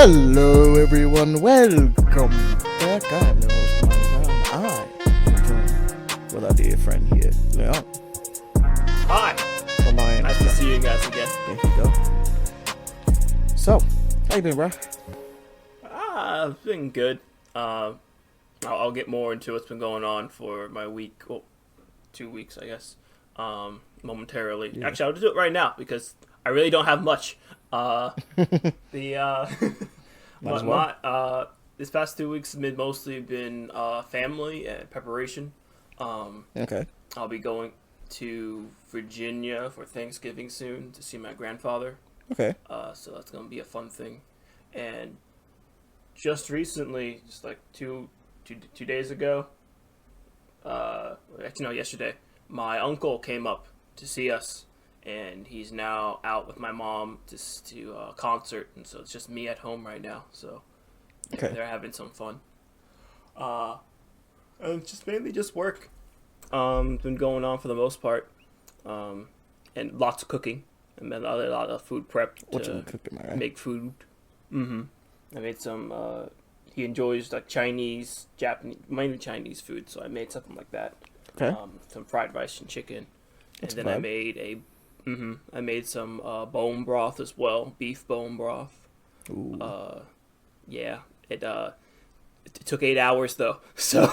Hello everyone, welcome back. I am your host, Ahmani Brown. I am joined with our dear friend here, Leon. Hi! From my nice to see you guys again. There you go. So, how you been, bro? It's been good. I'll get more into what's been going on for my week, 2 weeks, I guess, momentarily. Yeah. Actually, I'll just do it right now because I really don't have much. This past 2 weeks have mostly been family and preparation. Okay. I'll be going to Virginia for Thanksgiving soon to see my grandfather. Okay. So that's gonna be a fun thing. And just recently, just like two days ago, yesterday, my uncle came up to see us. And he's now out with my mom to a concert, and so it's just me at home right now. So okay. They're having some fun. And just mainly just work. Been going on for the most part, and lots of cooking. And then a lot of food prep to cooking, right? Make food. I made some. He enjoys like Chinese, Japanese, mainly Chinese food, so I made something like that. Okay. Some fried rice and chicken, That's and then I made some bone broth as well, beef bone broth. Ooh. Yeah, it took 8 hours though. So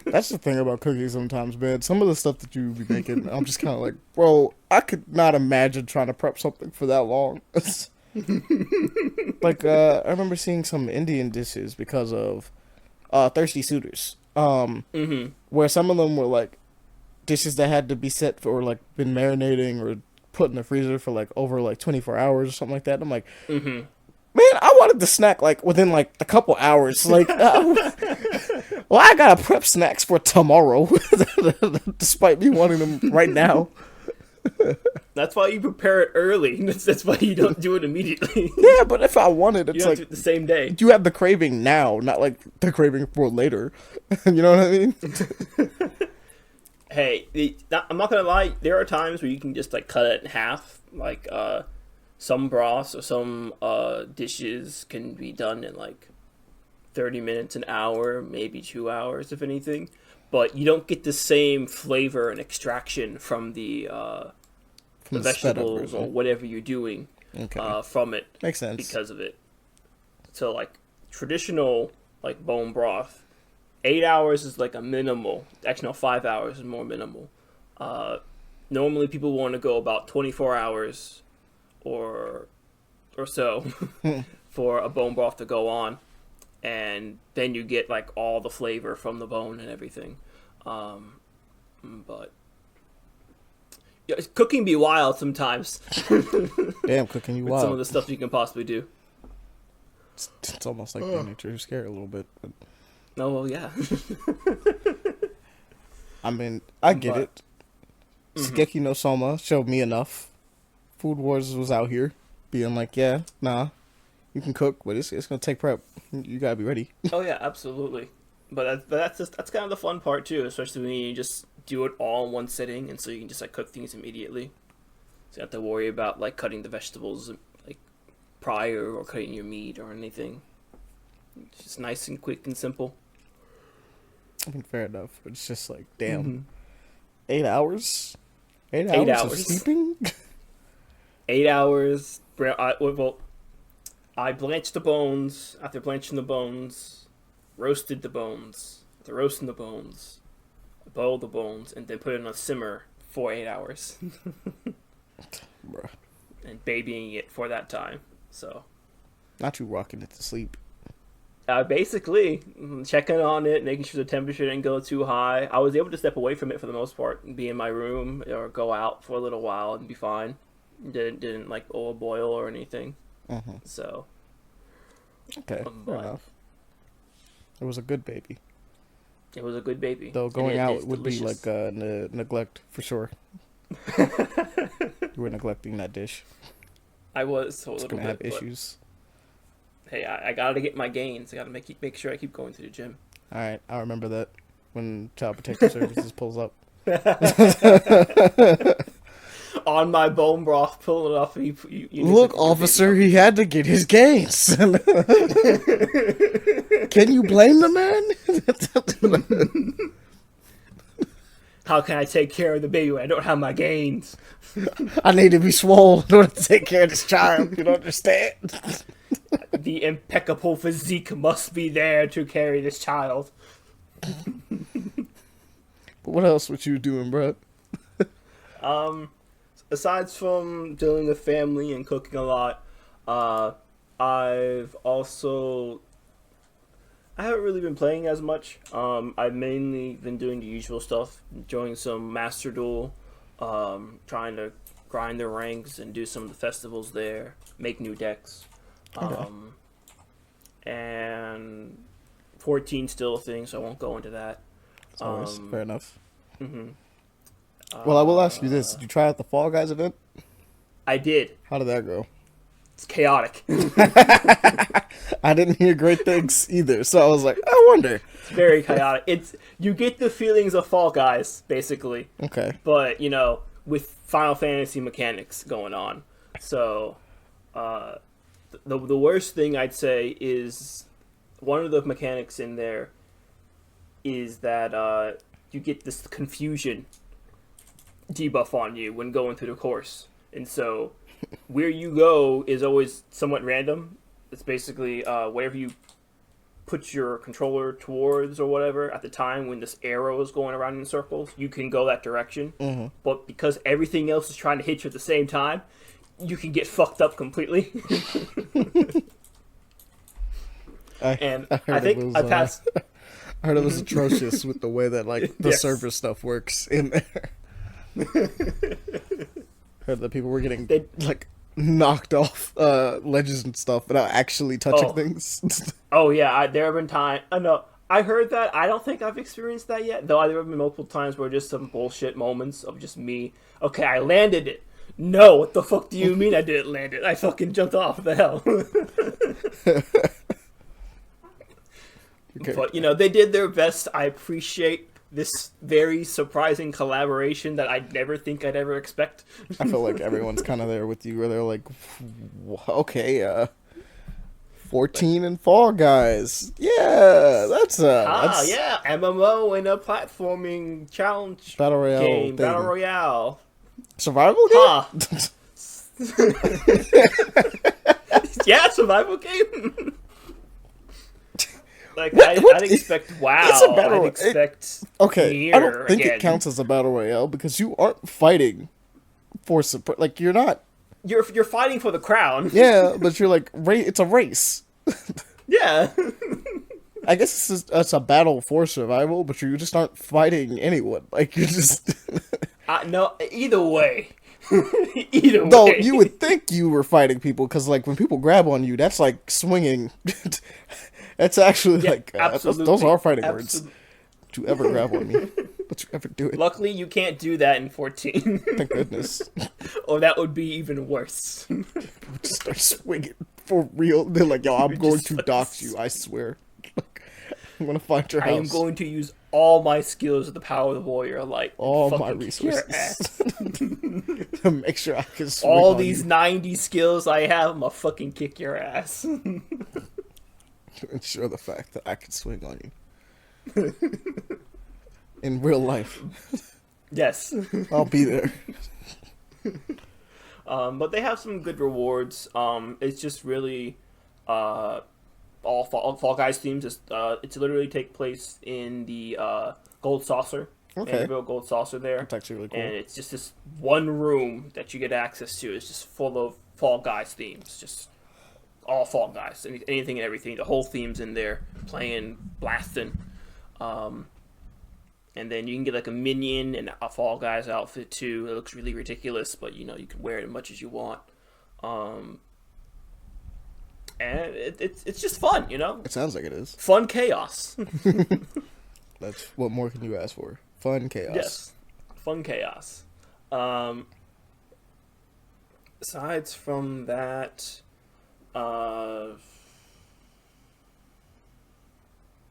That's the thing about cooking sometimes, man. Some of the stuff that you be making, I'm just kind of like, bro, I could not imagine trying to prep something for that long. Like, I remember seeing some Indian dishes because of Thirsty Suitors, where some of them were like dishes that had to be set for, or like been marinating or put in the freezer for like over like 24 hours or something like that. I'm like, man, I wanted to snack like within like a couple hours. Like, well, I gotta prep snacks for tomorrow, despite me wanting them right now. That's why you prepare it early. That's why you don't do it immediately. Yeah, but if I wanted, it's you don't like do it the same day. You have the craving now, not like the craving for later. You know what I mean? Hey, I'm not gonna lie. There are times where you can just like cut it in half. Like some broths or some dishes can be done in like 30 minutes, an hour, maybe 2 hours, if anything. But you don't get the same flavor and extraction from the vegetables or whatever you're doing from it. Makes sense because of it. So like traditional like bone broth. 8 hours is like a minimal. Actually, no, 5 hours is more minimal. Normally, people want to go about 24 hours or so for a bone broth to go on, and then you get like all the flavor from the bone and everything. But yeah, cooking be wild sometimes. Damn, cooking you with wild. Some of the stuff you can possibly do. It's almost like being nature scared a little bit. But... Oh, well, yeah. I mean, I get it. Shigeki no Soma showed me enough. Food Wars was out here being like, yeah, nah, you can cook, but it's going to take prep. You got to be ready. Oh, yeah, absolutely. But that's kind of the fun part, too, especially when you just do it all in one sitting, and so you can just, like, cook things immediately. So you don't have to worry about, like, cutting the vegetables, like, prior or cutting your meat or anything. It's just nice and quick and simple. I mean, fair enough. But it's just like, damn. 8 hours? 8 hours of sleeping? 8 hours. I blanched the bones. After blanching the bones, roasted the bones. After roasting the bones, I boiled the bones, and then put it on a simmer for 8 hours. Bruh. And babying it for that time. So. Not you rocking it to sleep. Basically, checking on it, making sure the temperature didn't go too high. I was able to step away from it for the most part and be in my room or go out for a little while and be fine. Didn't like boil or anything. So. Okay, fair enough. It was a good baby. It was a good baby. Though going out would delicious. Be like neglect for sure. You were neglecting that dish. I was a little bit. It's gonna have issues. Hey, I gotta get my gains. I gotta make sure I keep going to the gym. All right, I'll remember that when Child Protective Services pulls up. on my bone broth, pulling it off. Look, officer, he had to get his gains. Can you blame the man? How can I take care of the baby when I don't have my gains? I need to be swole in order to take care of this child. You don't understand? The impeccable physique must be there to carry this child. But what else were you doing, bro? Aside from dealing with family and cooking a lot, I haven't really been playing as much. I've mainly been doing the usual stuff, enjoying some Master Duel, trying to grind the ranks and do some of the festivals there, make new decks. Okay. And 14 still a thing, so I won't go into that. Always fair enough. Mm-hmm. Well, I will ask you this: did you try out the Fall Guys event? I did. How did that go? It's chaotic. I didn't hear great things either, so I was like, I wonder. It's very chaotic. You get the feelings of Fall Guys, basically. Okay. But, with Final Fantasy mechanics going on. So, the worst thing I'd say is one of the mechanics in there is that you get this confusion debuff on you when going through the course. And so, where you go is always somewhat random. It's basically wherever you put your controller towards or whatever at the time when this arrow is going around in circles, you can go that direction. Mm-hmm. But because everything else is trying to hit you at the same time, you can get fucked up completely. I think I passed. I heard it was atrocious with the way that the server stuff works in there. Heard that people were getting knocked off ledges and stuff without actually touching things. Oh yeah, there have been times. No, I heard that. I don't think I've experienced that yet. Though there have been multiple times where just some bullshit moments of just me. Okay, I landed it. No, what the fuck do you mean I didn't land it? I fucking jumped off. What the hell? Okay. But they did their best. I appreciate this very surprising collaboration that I'd never think I'd ever expect. I feel like everyone's kind of there with you, where they're like, okay, 14 and Fall Guys. Yeah, that's yeah, MMO and a platforming challenge Battle Royale game. Battle Royale. Survival game? Yeah, survival game. I'd expect WoW. It's a battle. I'd expect I don't think it counts as a battle royale because you aren't fighting for support. Like you're not. You're fighting for the crown. Yeah, but you're it's a race. Yeah. I guess it's a battle for survival, but you just aren't fighting anyone. Like you're just. No, either way. Either way. No, you would think you were fighting people because when people grab on you, that's like swinging. That's actually those are fighting words. Don't you ever grab on me? Don't you ever do it? Luckily, you can't do that in 14. Thank goodness. Or that would be even worse. People just start swinging for real. They're like, yo, I'm going to dox you, I swear. I'm going to find your house. I am going to use all my skills of the power of the warrior. All my resources. To make sure I can swing all on these you. 90 skills I have, I'm going to fucking kick your ass. To ensure the fact that I can swing on you. In real life. Yes. I'll be there. But they have some good rewards. It's just really all Fall Guys themes. It's literally take place in the Gold Saucer. Okay. And build Gold Saucer there. That's actually really cool. And it's just this one room that you get access to. It's just full of Fall Guys themes. Just all Fall Guys, anything and everything. The whole theme's in there, playing, blasting. And then you can get a minion and a Fall Guys outfit too. It looks really ridiculous, but you can wear it as much as you want. And it's just fun, It sounds like it is. Fun chaos. That's what more can you ask for? Fun chaos. Yes, fun chaos. Aside from that.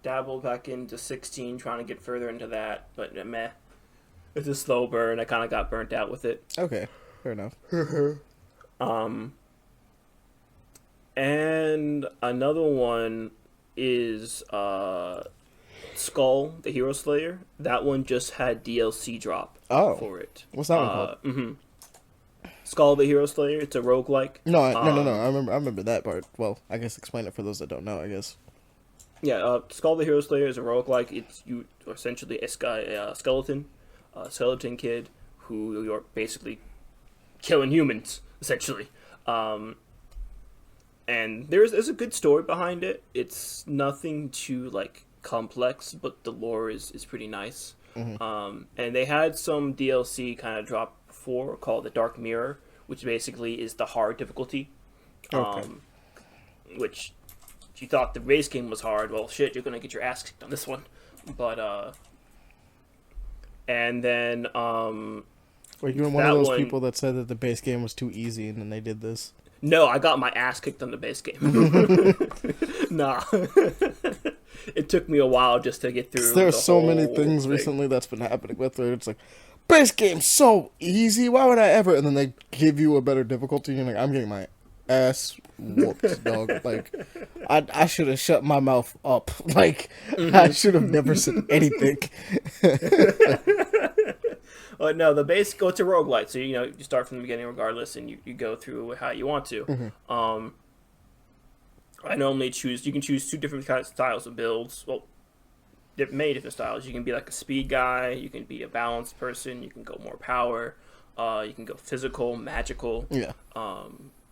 Dabbled back into 16, trying to get further into that, but meh. It's a slow burn. I kind of got burnt out with it. Okay. fair enough. And another one is Skul, the Hero Slayer. That one just had DLC drop for it. What's that one called? Skul, the Hero Slayer. It's a roguelike. No. I remember that part. Well, I guess explain it for those that don't know. I guess. Yeah, Skul, the Hero Slayer is a roguelike. It's you essentially a skeleton kid who you're basically killing humans essentially. And there's a good story behind it. It's nothing too like complex, but the lore is pretty nice. And they had some DLC kind of drop before called the Dark Mirror, which basically is the hard difficulty. Which if you thought the base game was hard, well shit, you're gonna get your ass kicked on this one. But and then wait, you're one of those people that said that the base game was too easy and then they did this? No, I got my ass kicked on the base game. Nah. It took me a while just to get through. There are so many things recently that's been happening with it. It's like, base game's so easy, why would I ever? And then they give you a better difficulty and you're like, I'm getting my ass whooped, dog. Like, I should have shut my mouth up. Like, I should have never said anything. No, the base go to roguelite, so you start from the beginning regardless, and you go through how you want to. I normally you can choose two different kind of styles of builds. Well, many different styles. You can be like a speed guy, you can be a balanced person, you can go more power, you can go physical, magical. Yeah.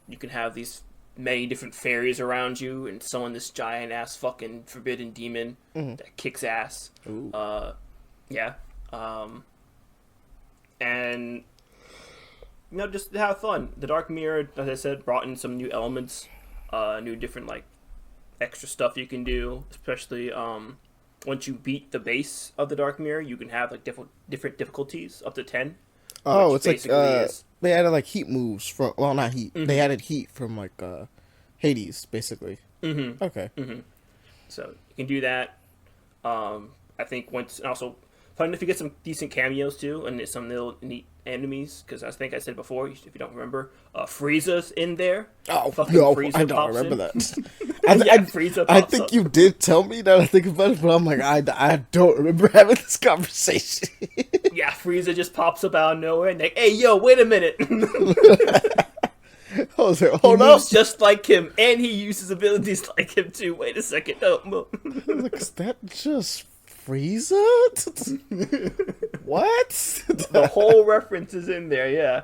You can have these many different fairies around you, and summon this giant ass fucking forbidden demon that kicks ass. Ooh. Yeah. And just have fun. The Dark Mirror, as I said, brought in some new elements, new different like extra stuff you can do. Especially once you beat the base of the Dark Mirror, you can have like different difficulties up to 10. Oh, it's like they added like heat moves from not heat. They added heat from like Hades, basically. Okay. So you can do that. I think also fun if you get some decent cameos too, and some little neat enemies. Because I think I said before, if you don't remember, Frieza's in there. Oh no, Frieza I don't remember that. Frieza I think up. you did tell me that I think about it, but I'm like, I don't remember having this conversation. Yeah, Frieza just pops up out of nowhere and like, hey yo, wait a minute. Hold he moves just like him, and he uses abilities like him too. Wait a second, no. Like, is that just Frieza? What? The whole reference is in there, yeah.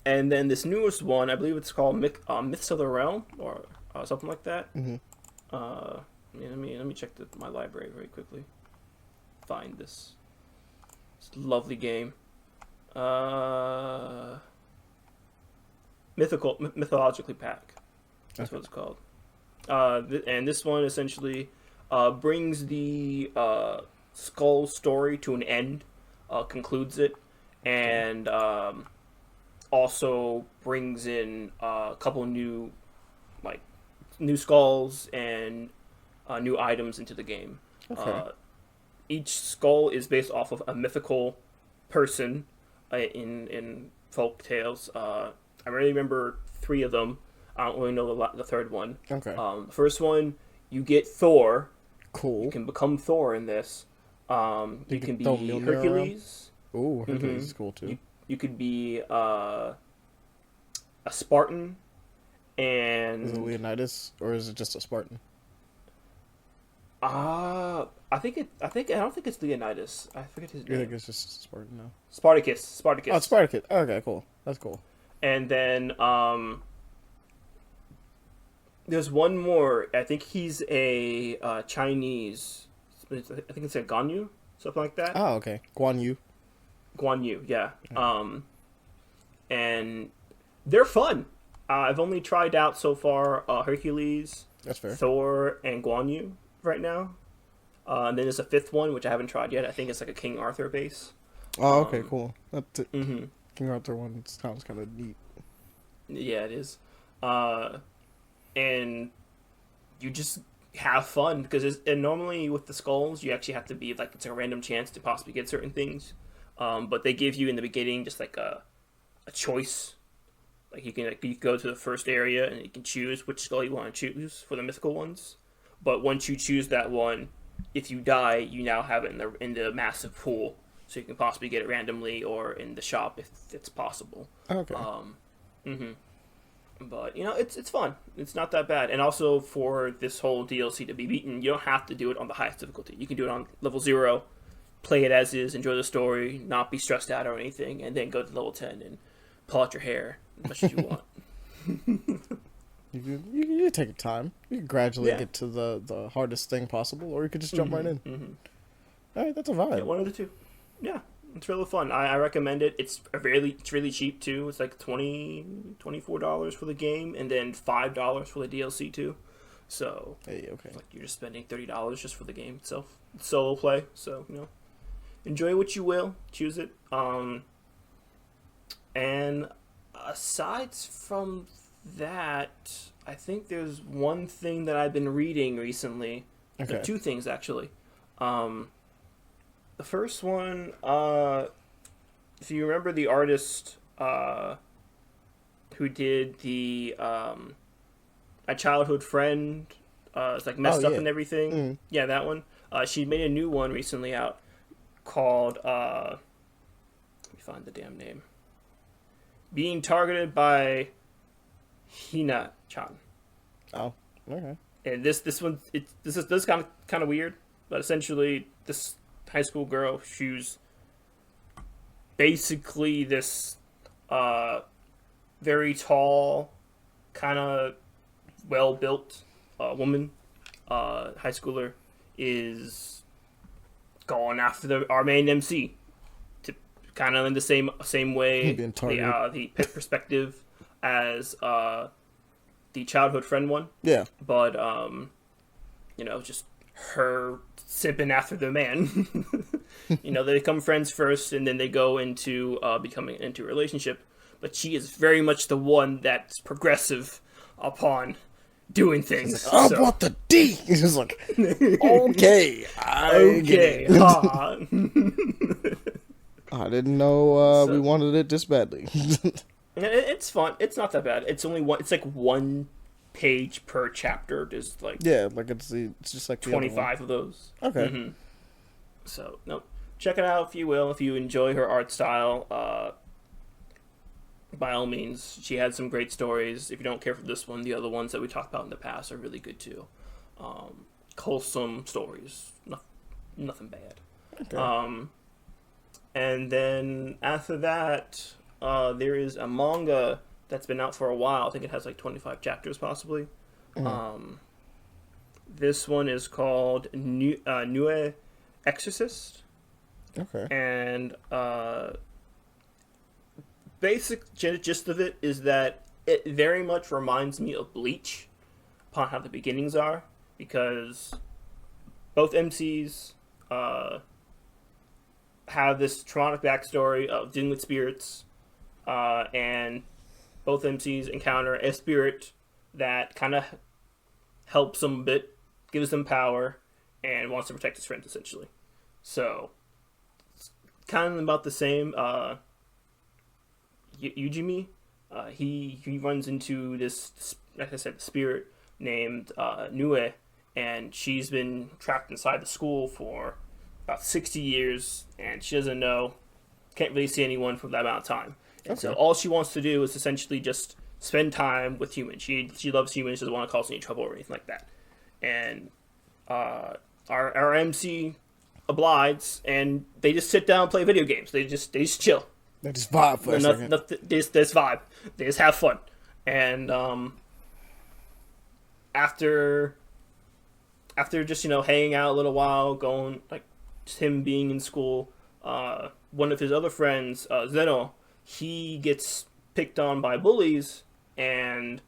And then this newest one, I believe it's called Myths of the Realm or something like that. Let me check my library very quickly. Find this lovely game. Mythologically Pack. That's what it's called. And this one essentially brings the Skul story to an end, concludes it, and also brings in a couple new skulls and new items into the game. Okay. Each skull is based off of a mythical person in folk tales. I really remember 3 of them. I don't really know the third one. Okay. The first one, you get Thor. Cool. You can become Thor in this. You can be Hercules. Ooh, Hercules is cool too. You could be a Spartan. And is it Leonidas or is it just a Spartan? I don't think it's Leonidas. I forget his name. You think it's just Spartan now? Spartacus. Oh, Spartacus. Okay, cool. That's cool. And then there's one more. I think he's a Chinese. I think it's a Ganyu, something like that. Oh, okay. Guan Yu, yeah. And they're fun. I've only tried out so far Hercules, that's fair, Thor, and Guan Yu right now. And then there's a 5th one, which I haven't tried yet. I think it's like a King Arthur base. Oh, okay, cool. That's it. King Arthur one sounds kind of neat. Yeah, it is. And you just have fun because normally with the skulls you actually have to be like it's a random chance to possibly get certain things. But they give you in the beginning just like a choice. Like you can go to the first area and you can choose which skull you want to choose for the mythical ones. But once you choose that one, if you die, you now have it in the massive pool, so you can possibly get it randomly or in the shop if it's possible. Okay. But it's fun. It's not that bad. And also for this whole DLC to be beaten, you don't have to do it on the highest difficulty. You can do it on level 0, play it as is, enjoy the story, not be stressed out or anything, and then go to level 10 and pull out your hair as much as you want. You take your time. You can gradually get to the hardest thing possible, or you could just jump right in. All right, that's a vibe. Yeah, one of the two. Yeah, it's really fun. I recommend it. It's really cheap too. It's like $24 for the game, and then $5 for the DLC too. So okay, it's like you're just spending $30 just for the game itself. It's solo play, so enjoy what you will. Choose it. And aside from that, I think there's one thing that I've been reading recently. Okay. No, 2 things actually. The first one, if you remember the artist who did the A Childhood Friend, it's like messed up and everything. Yeah, that one. She made a new one recently out called let me find the damn name. Being Targeted by Hina-chan. Oh, okay. And this one, this is kind of weird, but essentially this high school girl, she's basically this very tall, kind of well built woman. High schooler is going after our main MC, to kind of in the same way, the perspective as the childhood friend one. Yeah. But just her simping after the man. They become friends first, and then they go into becoming into a relationship. But she is very much the one that's progressive upon doing things. I want the D. He's just like, okay, I get it. I didn't know we wanted it this badly. It's fun. It's not that bad. It's only one. It's like 1 page per chapter. There's like it's just like 25 of those. Okay. Mm-hmm. So check it out if you will. If you enjoy her art style, by all means, she had some great stories. If you don't care for this one, the other ones that we talked about in the past are really good too. Wholesome stories, nothing bad. Okay. And then after that, there is a manga that's been out for a while. I think it has like 25 chapters possibly. This one is called Nue Exorcist. Okay. And basic gist of it is that it very much reminds me of Bleach upon how the beginnings are, because both MCs have this traumatic backstory of dealing with spirits, and both MCs encounter a spirit that kind of helps them a bit, gives them power, and wants to protect his friends, essentially. So, it's kind of about the same. Yujimi, he runs into this, like I said, spirit named Nue, and she's been trapped inside the school for about 60 years, and she doesn't know, can't really see anyone for that amount of time. And so all she wants to do is essentially just spend time with humans. She loves humans, doesn't want to cause any trouble or anything like that. And our MC obliges, and they just sit down and play video games. They just chill. They just vibe for a second. They just vibe. They just have fun. And after just hanging out a little while, going like just him being in school, one of his other friends, Zeno, he gets picked on by bullies, and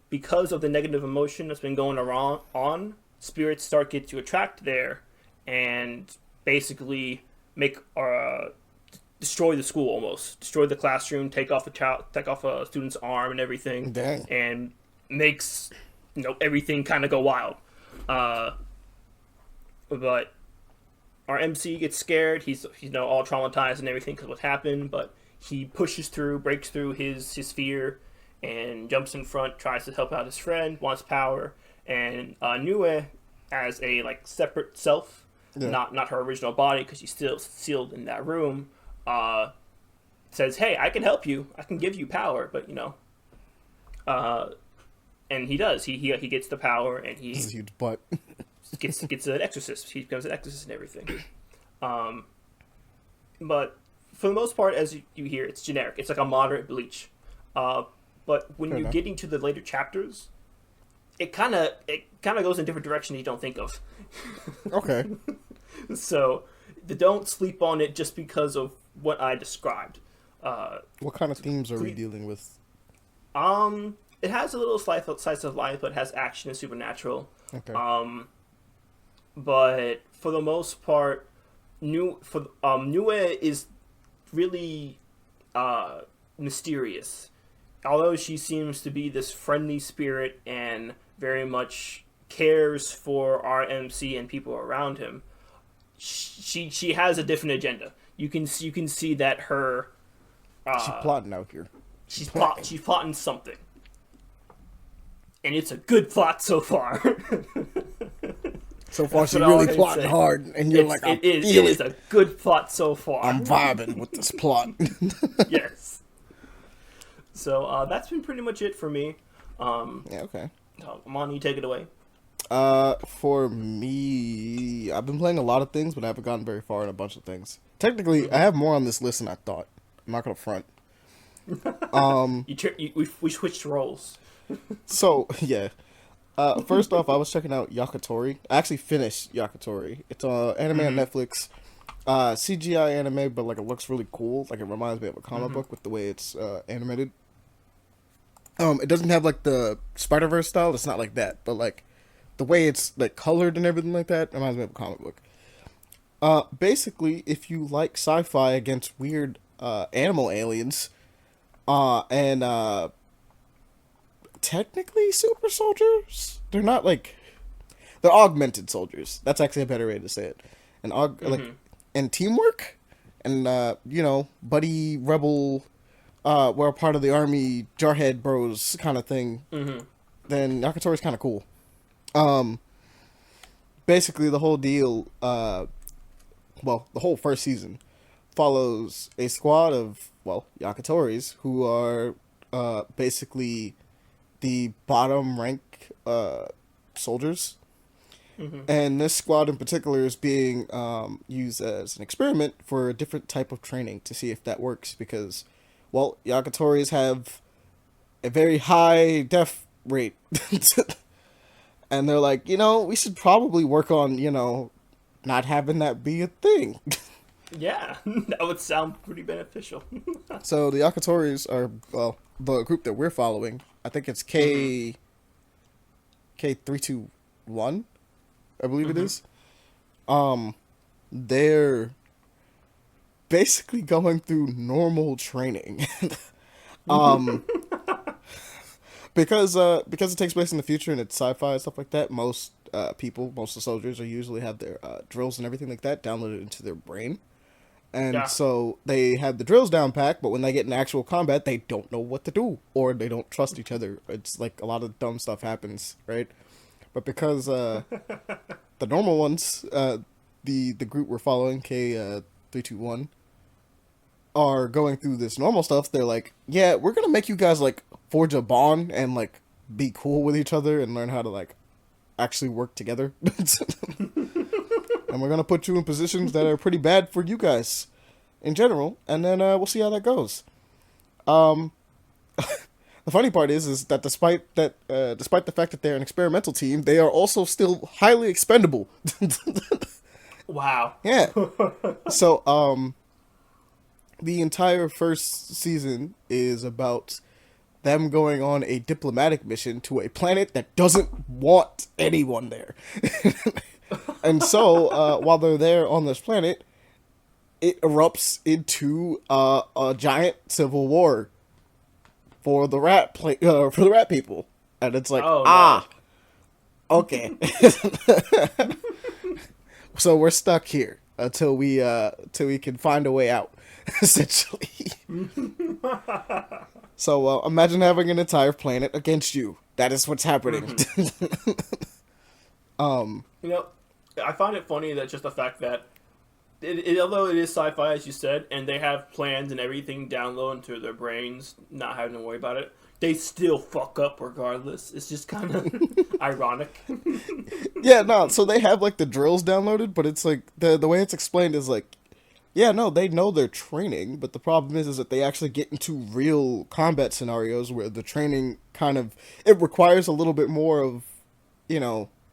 because of the negative emotion that's been going on, spirits start get to attract there, and basically make destroy the school, almost destroy the classroom, take off a student's arm and everything. Dang. And makes everything kind of go wild. But our MC gets scared. He's all traumatized and everything because what happened, but he pushes through, breaks through his fear, and jumps in front, tries to help out his friend, wants power, and Nue, as a separate self, not her original body because she's still sealed in that room, says, "Hey, I can help you. I can give you power, but and he does. He gets the power, and he This is a huge butt. gets an exorcist. He becomes an exorcist and everything. But for the most part, as you hear, it's generic. It's like a moderate Bleach. But when you're getting to the later chapters, it kind of goes in different directions you don't think of. Okay. So don't sleep on it just because of what I described. What kind of themes are we dealing with? It has a little slice of life, but it has action and supernatural. Okay. But for the most part, Nue is really mysterious. Although she seems to be this friendly spirit and very much cares for our MC and people around him, she has a different agenda. You can see that her she's plotting out here. She's plotting something, and it's a good plot so far. So far, she's really plotting hard, and you're like, it is a good plot so far. I'm vibing with this plot. Yes. So that's been pretty much it for me. Yeah, okay. Ahmani, take it away. For me, I've been playing a lot of things, but I haven't gotten very far in a bunch of things. Technically, I have more on this list than I thought. I'm not gonna front. We switched roles. So, yeah. First off, I was checking out Yakitori. I actually finished Yakitori. It's anime on Netflix. CGI anime, but it looks really cool. It reminds me of a comic book with the way it's animated. It doesn't have the Spider-Verse style. It's not like that, but the way it's colored and everything like that reminds me of a comic book. Basically, if you like sci-fi against weird animal aliens, and technically super soldiers, they're not they're augmented soldiers. That's actually a better way to say it. And and teamwork, and buddy rebel, we're a part of the army, jarhead bros kind of thing. Then Yakitori's kind of cool. Basically the whole deal, the whole first season follows a squad of Yakitoris who are basically the bottom rank soldiers. And this squad in particular is being used as an experiment for a different type of training to see if that works, because Yakitoris have a very high death rate. And they're like, we should probably work on, not having that be a thing. Yeah, that would sound pretty beneficial. So the Yakitoris are, the group that we're following, I think it's K321, I believe it is. They're basically going through normal training. Because it takes place in the future and it's sci-fi and stuff like that, most of the soldiers usually have their drills and everything like that downloaded into their brain. And so they have the drills down packed, but when they get in actual combat, they don't know what to do, or they don't trust each other. It's a lot of dumb stuff happens, right? But because the normal ones, the group we're following, K321, are going through this normal stuff, they're like, yeah, we're gonna make you guys forge a bond and be cool with each other and learn how to actually work together. And we're gonna put you in positions that are pretty bad for you guys in general, and then we'll see how that goes. The funny part is that despite the fact that they're an experimental team, they are also still highly expendable. Wow. Yeah. So the entire first season is about them going on a diplomatic mission to a planet that doesn't want anyone there. And so, while they're there on this planet, it erupts into a giant civil war for the rat people, and it's okay. So we're stuck here. till we can find a way out, essentially. So imagine having an entire planet against you. That is what's happening. You know, I find it funny that just the fact that although it is sci-fi, as you said, and they have plans and everything download into their brains, not having to worry about it, they still fuck up regardless. It's just kind of ironic. Yeah, no, so they have like the drills downloaded, but it's like the way it's explained is like, yeah, no, they know they're training, but the problem is that they actually get into real combat scenarios where the training kind of, it requires a little bit more of,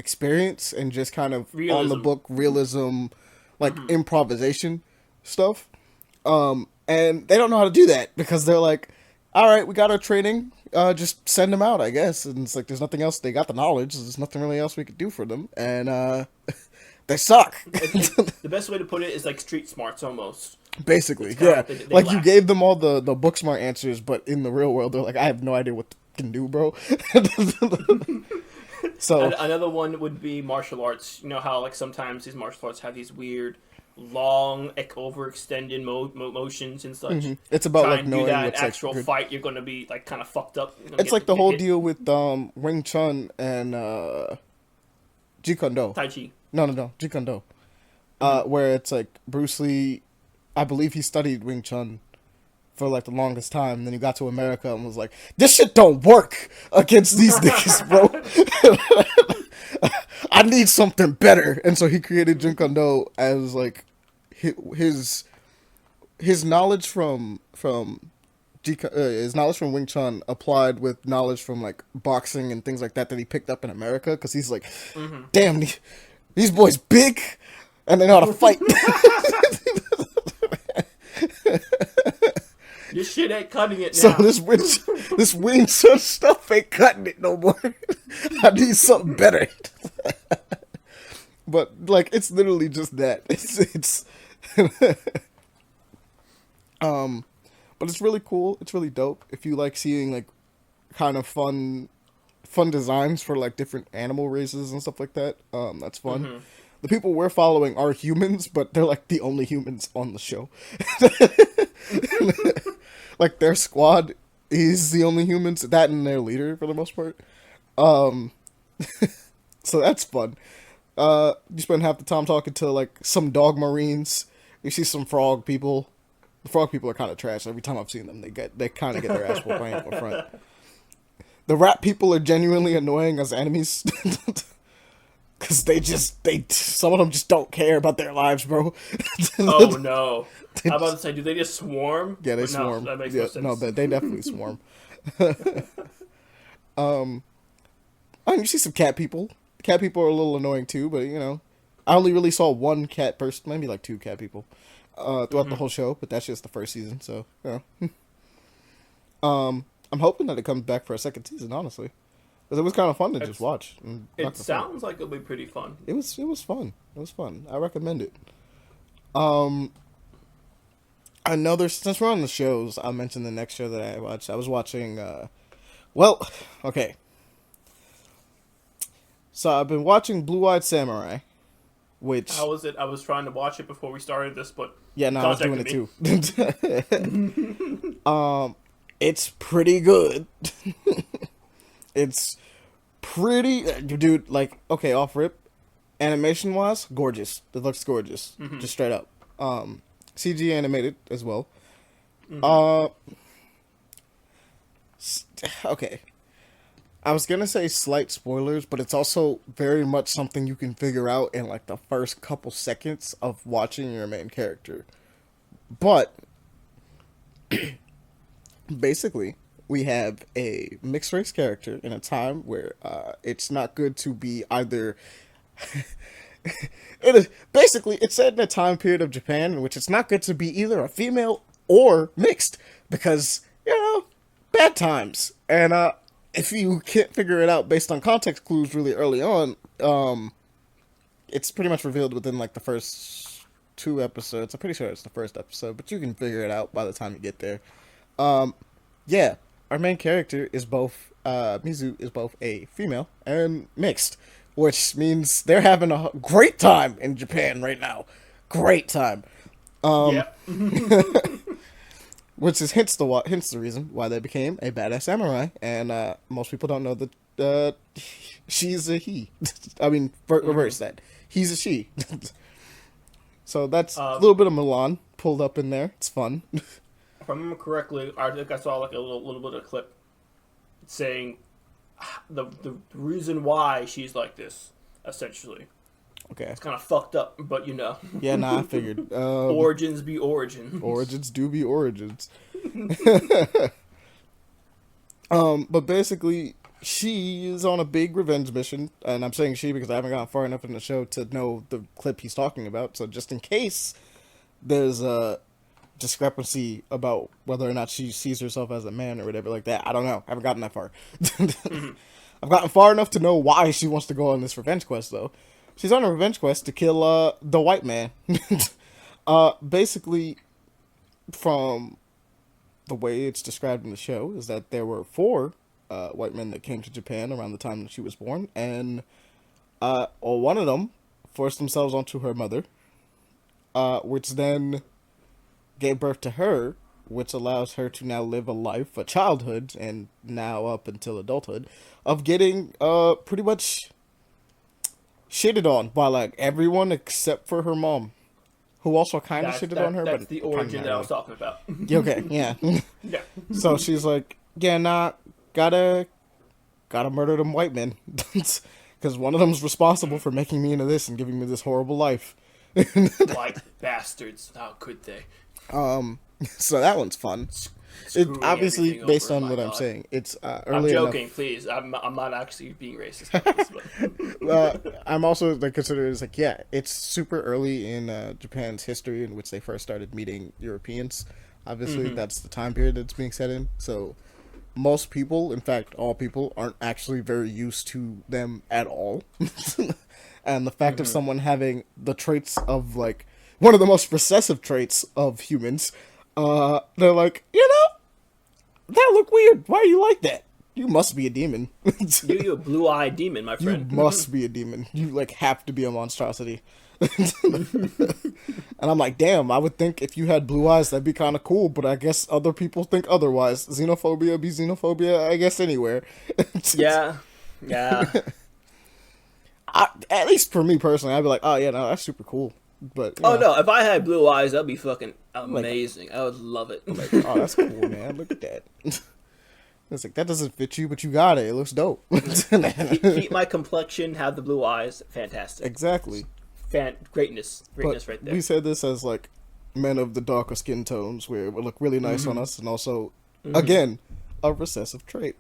experience and just kind of Realism. on the book realism, like improvisation stuff. And they don't know how to do that because they're like, all right, we got our training, just send them out, I guess. And it's like, there's nothing else. They got the knowledge. There's nothing really else we could do for them. And, they suck. The best way to put it is like street smarts almost. Basically, yeah. They like lack. you gave them all the book smart answers, but in the real world, they're like, I have no idea what they can do, bro. So Another one would be martial arts. You know how like sometimes these martial arts have these weird, long, like overextended motions and such. mm-hmm. It's about Try like and do knowing that what's actual like, fight, you're gonna be like kind of fucked up. it's like the whole deal with Wing Chun and Jeet Kune Do. Tai Chi. No, Jeet Kune Do. Where it's like Bruce Lee, I believe he studied Wing Chun for like the longest time, and then he got to America and was like, this shit don't work against these niggas, bro. I need something better. And so he created Jeet Kune Do as like his knowledge from his knowledge from Wing Chun applied with knowledge from like boxing and things like that he picked up in America, because he's like, damn, these boys big and they know how to fight. Your shit ain't cutting it So now. this Wing Chun stuff ain't cutting it no more. I need something better. But like, it's literally just that. It's but it's really cool. It's really dope. If you like seeing like kind of fun designs for like different animal races and stuff like that, that's fun. Mm-hmm. The people we're following are humans, but they're like the only humans on the show. Like their squad is the only humans, that and their leader for the most part. So that's fun. You spend half the time talking to like some dog marines. You see some frog people. The frog people are kind of trash. Every time I've seen them, they kind of get their ass whooped right up front. The rat people are genuinely annoying as enemies. Because some of them just don't care about their lives, bro. Oh no. I'm about to say, do they just swarm? Yeah, they But swarm. No, that makes yeah, no sense. No, they definitely swarm. You see some cat people. Cat people are a little annoying too, but I only really saw one cat person, maybe like two cat people, throughout the whole show. But that's just the first season, so I'm hoping that it comes back for a second season, honestly, because it was kind of fun to just watch. It sounds like it'll be pretty fun. It was fun. It was fun. I recommend it. Since we're on the shows, I'll mention the next show that I watched. I was watching, okay. So I've been watching Blue-Eyed Samurai, which... How was it? I was trying to watch it before we started this, but... Yeah, no, I was doing it too. It's pretty good. It's pretty... Dude, like, okay, off rip, animation-wise, gorgeous. It looks gorgeous. Mm-hmm. Just straight up. CG animated as well. Mm-hmm. Okay. I was gonna say slight spoilers, but it's also very much something you can figure out in like the first couple seconds of watching your main character. But basically, we have a mixed race character in a time where it's not good to be either. It's set in a time period of Japan in which it's not good to be either a female or mixed, because bad times. And if you can't figure it out based on context clues really early on, it's pretty much revealed within like the first 2 episodes. I'm pretty sure it's the first episode, but you can figure it out by the time you get there. Yeah, our main character is both Mizu is both a female and mixed, which means they're having a great time in Japan right now. Great time. Yeah. Which is hence the reason why they became a badass samurai, and most people don't know that she's a he. I mean, reverse that. He's a she. So that's a little bit of Milan pulled up in there. It's fun. If I remember correctly, I think I saw like a little bit of a clip saying the reason why she's like this, essentially. Okay. It's kind of fucked up, but you know. Yeah, nah, I figured. Origins be origins. Origins do be origins. But basically, she is on a big revenge mission, and I'm saying she because I haven't gotten far enough in the show to know the clip he's talking about, so just in case there's a discrepancy about whether or not she sees herself as a man or whatever like that, I don't know. I haven't gotten that far. I've gotten far enough to know why she wants to go on this revenge quest, though. She's on a revenge quest to kill the white man. Basically, from the way it's described in the show, is that there were 4 white men that came to Japan around the time that she was born, and one of them forced themselves onto her mother, which then gave birth to her, which allows her to now live a childhood, and now up until adulthood, of getting pretty much shitted on by like everyone except for her mom, who also kind of shitted on her. That's but the origin that I was talking about. Okay, yeah. Yeah. So she's like, yeah, nah, gotta murder them white men, because one of them's responsible for making me into this and giving me this horrible life. White bastards! How could they? So that one's fun. It obviously based on what I'm saying. It's early. I'm joking, enough. Please. I'm not actually being racist. But. I'm also like considered as like it's super early in Japan's history in which they first started meeting Europeans. Obviously, that's the time period that's being set in. So most people, in fact, all people, aren't actually very used to them at all. And the fact of someone having the traits of like one of the most recessive traits of humans. They're like, that look weird. Why are you like that? You must be a demon. You're a blue-eyed demon, my friend. You must be a demon. You like have to be a monstrosity. And I'm like, damn, I would think if you had blue eyes, that'd be kind of cool, but I guess other people think otherwise. Xenophobia be xenophobia, I guess, anywhere. Yeah. At least for me personally, I'd be like, oh yeah, no, that's super cool. But no, if I had blue eyes, that'd be fucking amazing. I would love it. Like, oh, that's cool, man. Look at that. It's like, that doesn't fit you, but you got it. It looks dope. Keep my complexion, have the blue eyes. Fantastic. Exactly. Greatness but right there. We said this as like men of the darker skin tones, where it would look really nice on us, and also, again, a recessive trait.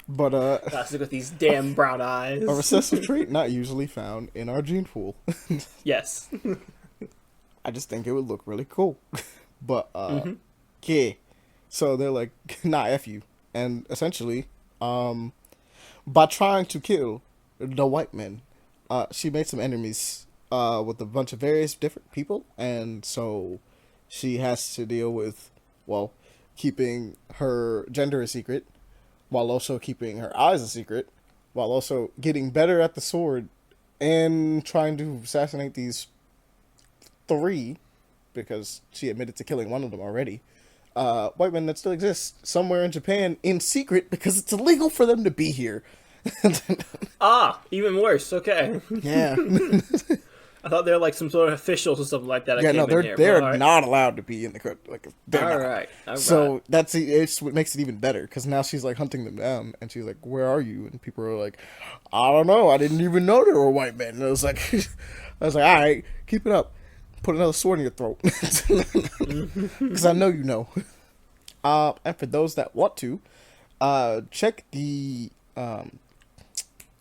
But look at these damn brown eyes. A recessive trait not usually found in our gene pool. Yes. I just think it would look really cool. But yeah. So they're like, nah, F you. And essentially, by trying to kill the white men, she made some enemies with a bunch of various different people, and so she has to deal with, well, keeping her gender a secret, while also keeping her eyes a secret, while also getting better at the sword, and trying to assassinate these 3, because she admitted to killing one of them already, white men that still exist somewhere in Japan in secret, because it's illegal for them to be here. Even worse. Okay. Yeah. I thought they were like some sort of officials or something like that. Yeah, no, they're not allowed to be in the country. Like, all right. So it's what makes it even better, because now she's like hunting them down, and she's like, "Where are you?" And people are like, "I don't know. I didn't even know there were white men." And I was like, "All right, keep it up. Put another sword in your throat, because I know you know." And for those that want to, check the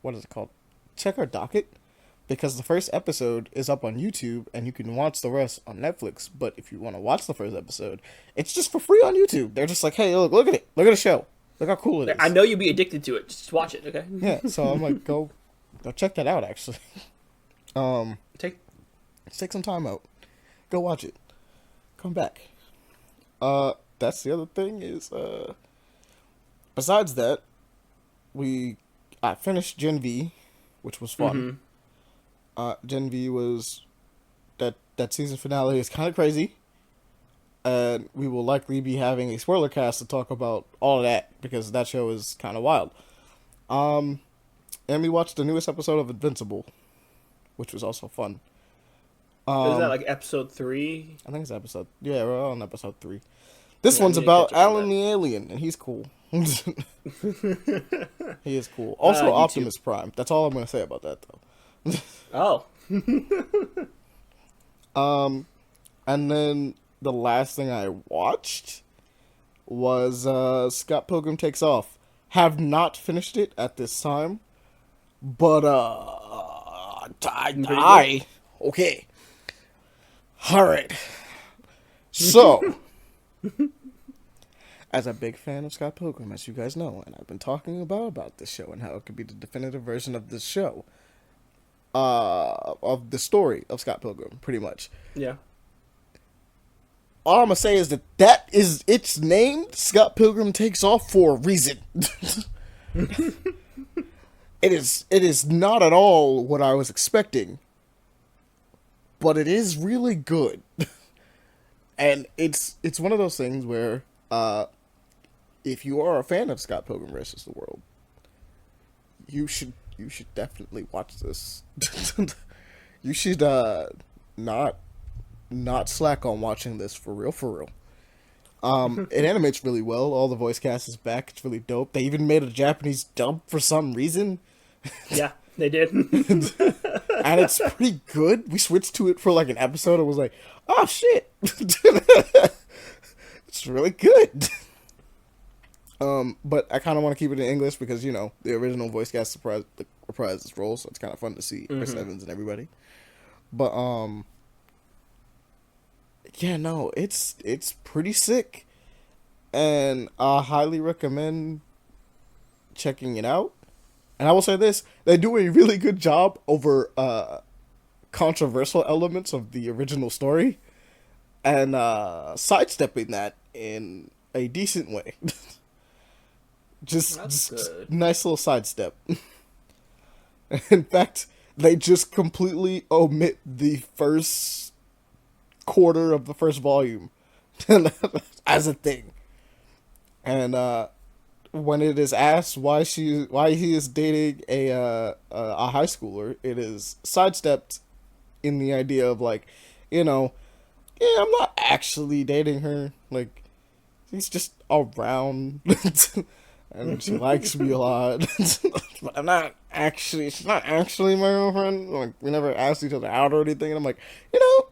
what is it called? Check our docket. Because the first episode is up on YouTube, and you can watch the rest on Netflix. But if you want to watch the first episode, it's just for free on YouTube. They're just like, hey, look at it. Look at the show. Look how cool it is. I know you'd be addicted to it. Just watch it, okay? Yeah, so I'm like, go check that out, actually. Take some time out. Go watch it. Come back. That's the other thing is, besides that, I finished Gen V, which was fun. Gen V was that season finale is kind of crazy, and we will likely be having a spoiler cast to talk about all of that because that show is kind of wild. And we watched the newest episode of Invincible, which was also fun. Is that like episode 3? I think it's episode. Yeah, we're on episode 3. This one's about Alan the Alien, and he's cool. He is cool. Also, Optimus Prime. That's all I'm gonna say about that, though. And then the last thing I watched was Scott Pilgrim Takes Off. Have not finished it at this time, but okay. All right. So, as a big fan of Scott Pilgrim, as you guys know, and I've been talking about this show and how it could be the definitive version of this show, of the story of Scott Pilgrim, pretty much. Yeah. All I'm gonna say is that it's named Scott Pilgrim Takes Off for a reason. It is not at all what I was expecting, but it is really good. And it's one of those things where if you are a fan of Scott Pilgrim vs. the World, you should definitely watch this. You should not slack on watching this for real. It animates really well. All the voice cast is back. It's really dope. They even made a Japanese dub for some reason. Yeah, they did. And it's pretty good. We switched to it for like an episode and was like, oh shit. It's really good. But I kind of want to keep it in English because, you know, the original voice cast reprised this role, so it's kind of fun to see Chris Evans and everybody. But, yeah, no, it's pretty sick. And I highly recommend checking it out. And I will say this, they do a really good job over controversial elements of the original story and sidestepping that in a decent way. just nice little sidestep. In fact, they just completely omit the first quarter of the first volume as a thing. And when it is asked why he is dating a high schooler, it is sidestepped in the idea of like, you know, yeah, I'm not actually dating her. Like, he's just around, and she likes me a lot. But she's not actually my girlfriend. Like, we never asked each other out or anything. And I'm like, you know,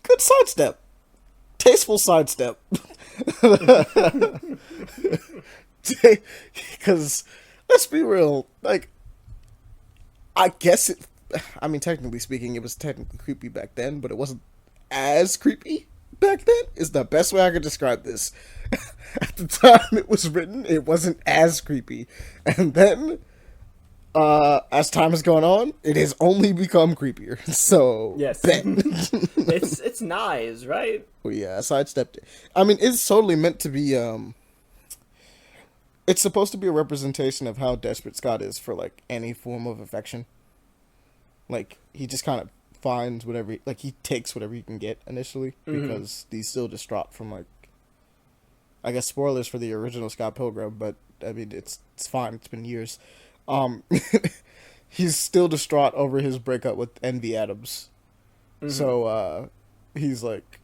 good sidestep, tasteful sidestep. Because let's be real, like, I guess I mean, technically speaking, it was technically creepy back then, but it wasn't as creepy back then, is the best way I could describe this. At the time it was written, it wasn't as creepy. And then, as time has gone on, it has only become creepier. So, yes. It's nice, right? Well, yeah, I sidestepped it. I mean, it's totally meant to be, it's supposed to be a representation of how desperate Scott is for, like, any form of affection. Like, he just kind of finds whatever, like, he takes whatever he can get initially, because he's still distraught from, like, I guess spoilers for the original Scott Pilgrim, but, I mean, it's fine, it's been years. He's still distraught over his breakup with Envy Adams. So, he's like,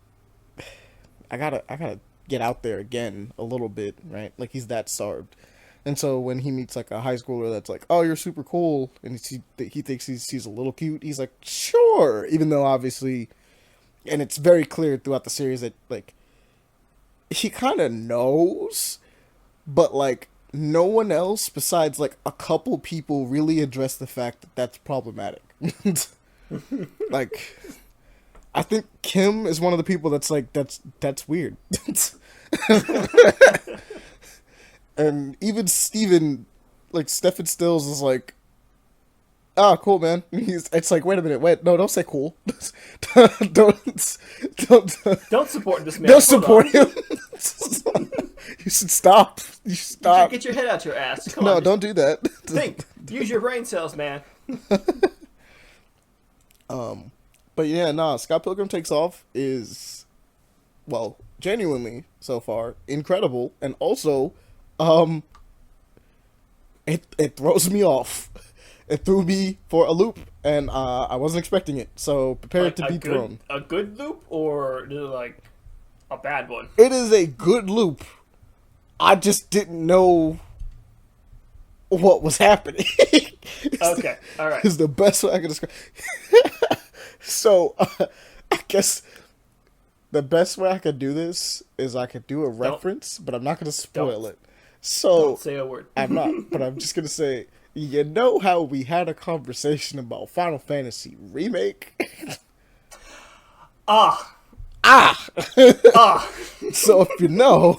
I gotta get out there again a little bit, right? Like, he's that starved. And so when he meets, like, a high schooler that's like, oh, you're super cool, and he thinks she's a little cute, he's like, sure! Even though, obviously, and it's very clear throughout the series that, like, he kind of knows, but, like, no one else besides, like, a couple people really address the fact that that's problematic. Like, I think Kim is one of the people that's like, that's weird. And even Steven, like, Stephen Stills is like, oh, cool, man. It's like, wait a minute, no, don't say cool. don't support this man. Don't support him. You should stop. You should stop. Get your head out your ass. Come on, don't do that. Think. Use your brain cells, man. But yeah, nah, Scott Pilgrim Takes Off is, well, genuinely so far incredible, and also, um, it throws me off. It threw me for a loop, and I wasn't expecting it. So prepare Like to be thrown. a good loop, or is it like a bad one? It is a good loop. I just didn't know what was happening. Okay, all right. Is the best way I can describe. So I guess the best way I could do this is I could do a reference, but I'm not going to spoil it. So Don't say a word. I'm not, but I'm just going to say, you know how we had a conversation about Final Fantasy Remake? Ah, Ah! ah. So if you know,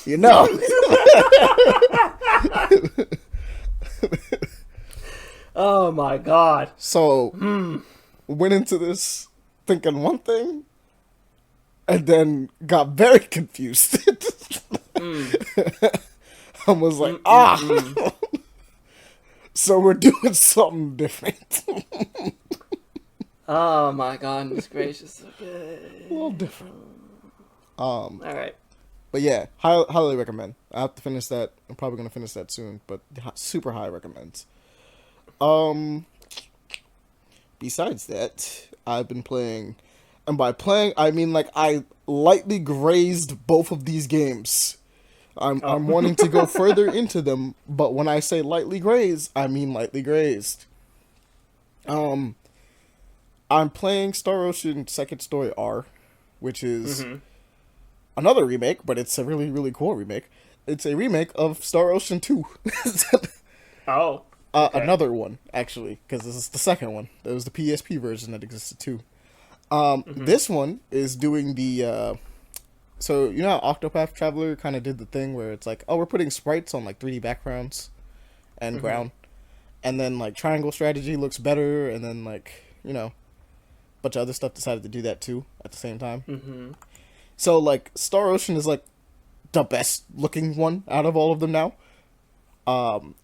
you know. Oh my god. So went into this thinking one thing, and then got very confused. I was like, so we're doing something different. Oh my goodness gracious. Okay. A little different. All right. But yeah, highly recommend. I have to finish that. I'm probably gonna finish that soon, but super high recommends. Besides that, I've been playing, and by playing I mean like I lightly grazed both of these games. I'm wanting to go further into them, but when I say lightly grazed, I mean lightly grazed. I'm playing Star Ocean Second Story R, which is another remake, but it's a really, really cool remake. It's a remake of Star Ocean 2. Oh. Okay. Another one, actually, because this is the second one. There was the PSP version that existed too. This one is doing the... so, you know how Octopath Traveler kind of did the thing where it's like, oh, we're putting sprites on, like, 3D backgrounds and ground. And then, like, Triangle Strategy looks better, and then, like, you know, a bunch of other stuff decided to do that too at the same time. So, like, Star Ocean is, like, the best looking one out of all of them now.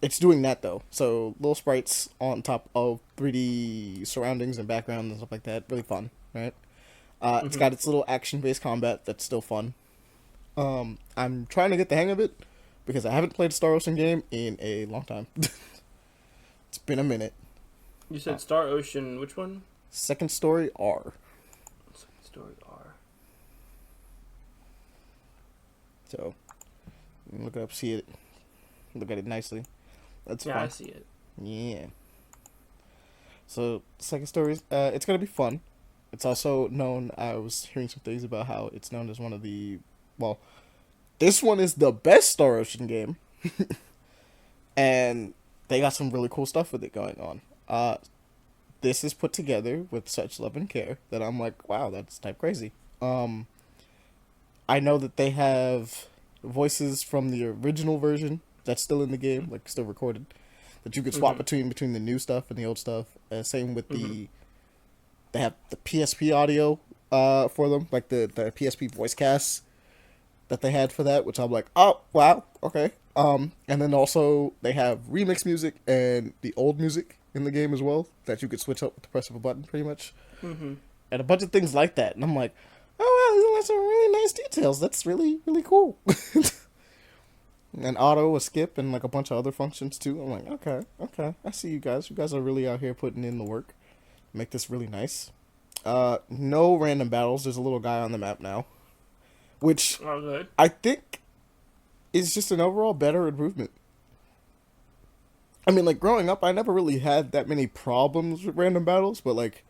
It's doing that, though. So, little sprites on top of 3D surroundings and backgrounds and stuff like that. Really fun, right? It's got its little action-based combat that's still fun. I'm trying to get the hang of it, because I haven't played a Star Ocean game in a long time. It's been a minute. You said Star Ocean, which one? Second Story R. Second Story R. So, you can look it up, see it, look at it nicely. That's yeah, fun. I see it. Yeah. So, Second Story, it's gonna be fun. It's also known, I was hearing some things about how it's known as one of the, well, this one is the best Star Ocean game. And they got some really cool stuff with it going on. This is put together with such love and care that I'm like, wow, that's type crazy. I know that they have voices from the original version that's still in the game, like still recorded, that you could swap between the new stuff and the old stuff. Same with they have the PSP audio for them, like the PSP voice casts that they had for that, which I'm like, oh wow, okay. And then also they have remix music and the old music in the game as well that you could switch up with the press of a button, pretty much, and a bunch of things like that. And I'm like, oh wow, these are some really nice details. That's really, really cool. And auto, a skip, and like a bunch of other functions too. I'm like, okay, I see you guys. You guys are really out here putting in the work. Make this really nice. No random battles. There's a little guy on the map now, which I think is just an overall better improvement. I mean, like, growing up, I never really had that many problems with random battles, but, like,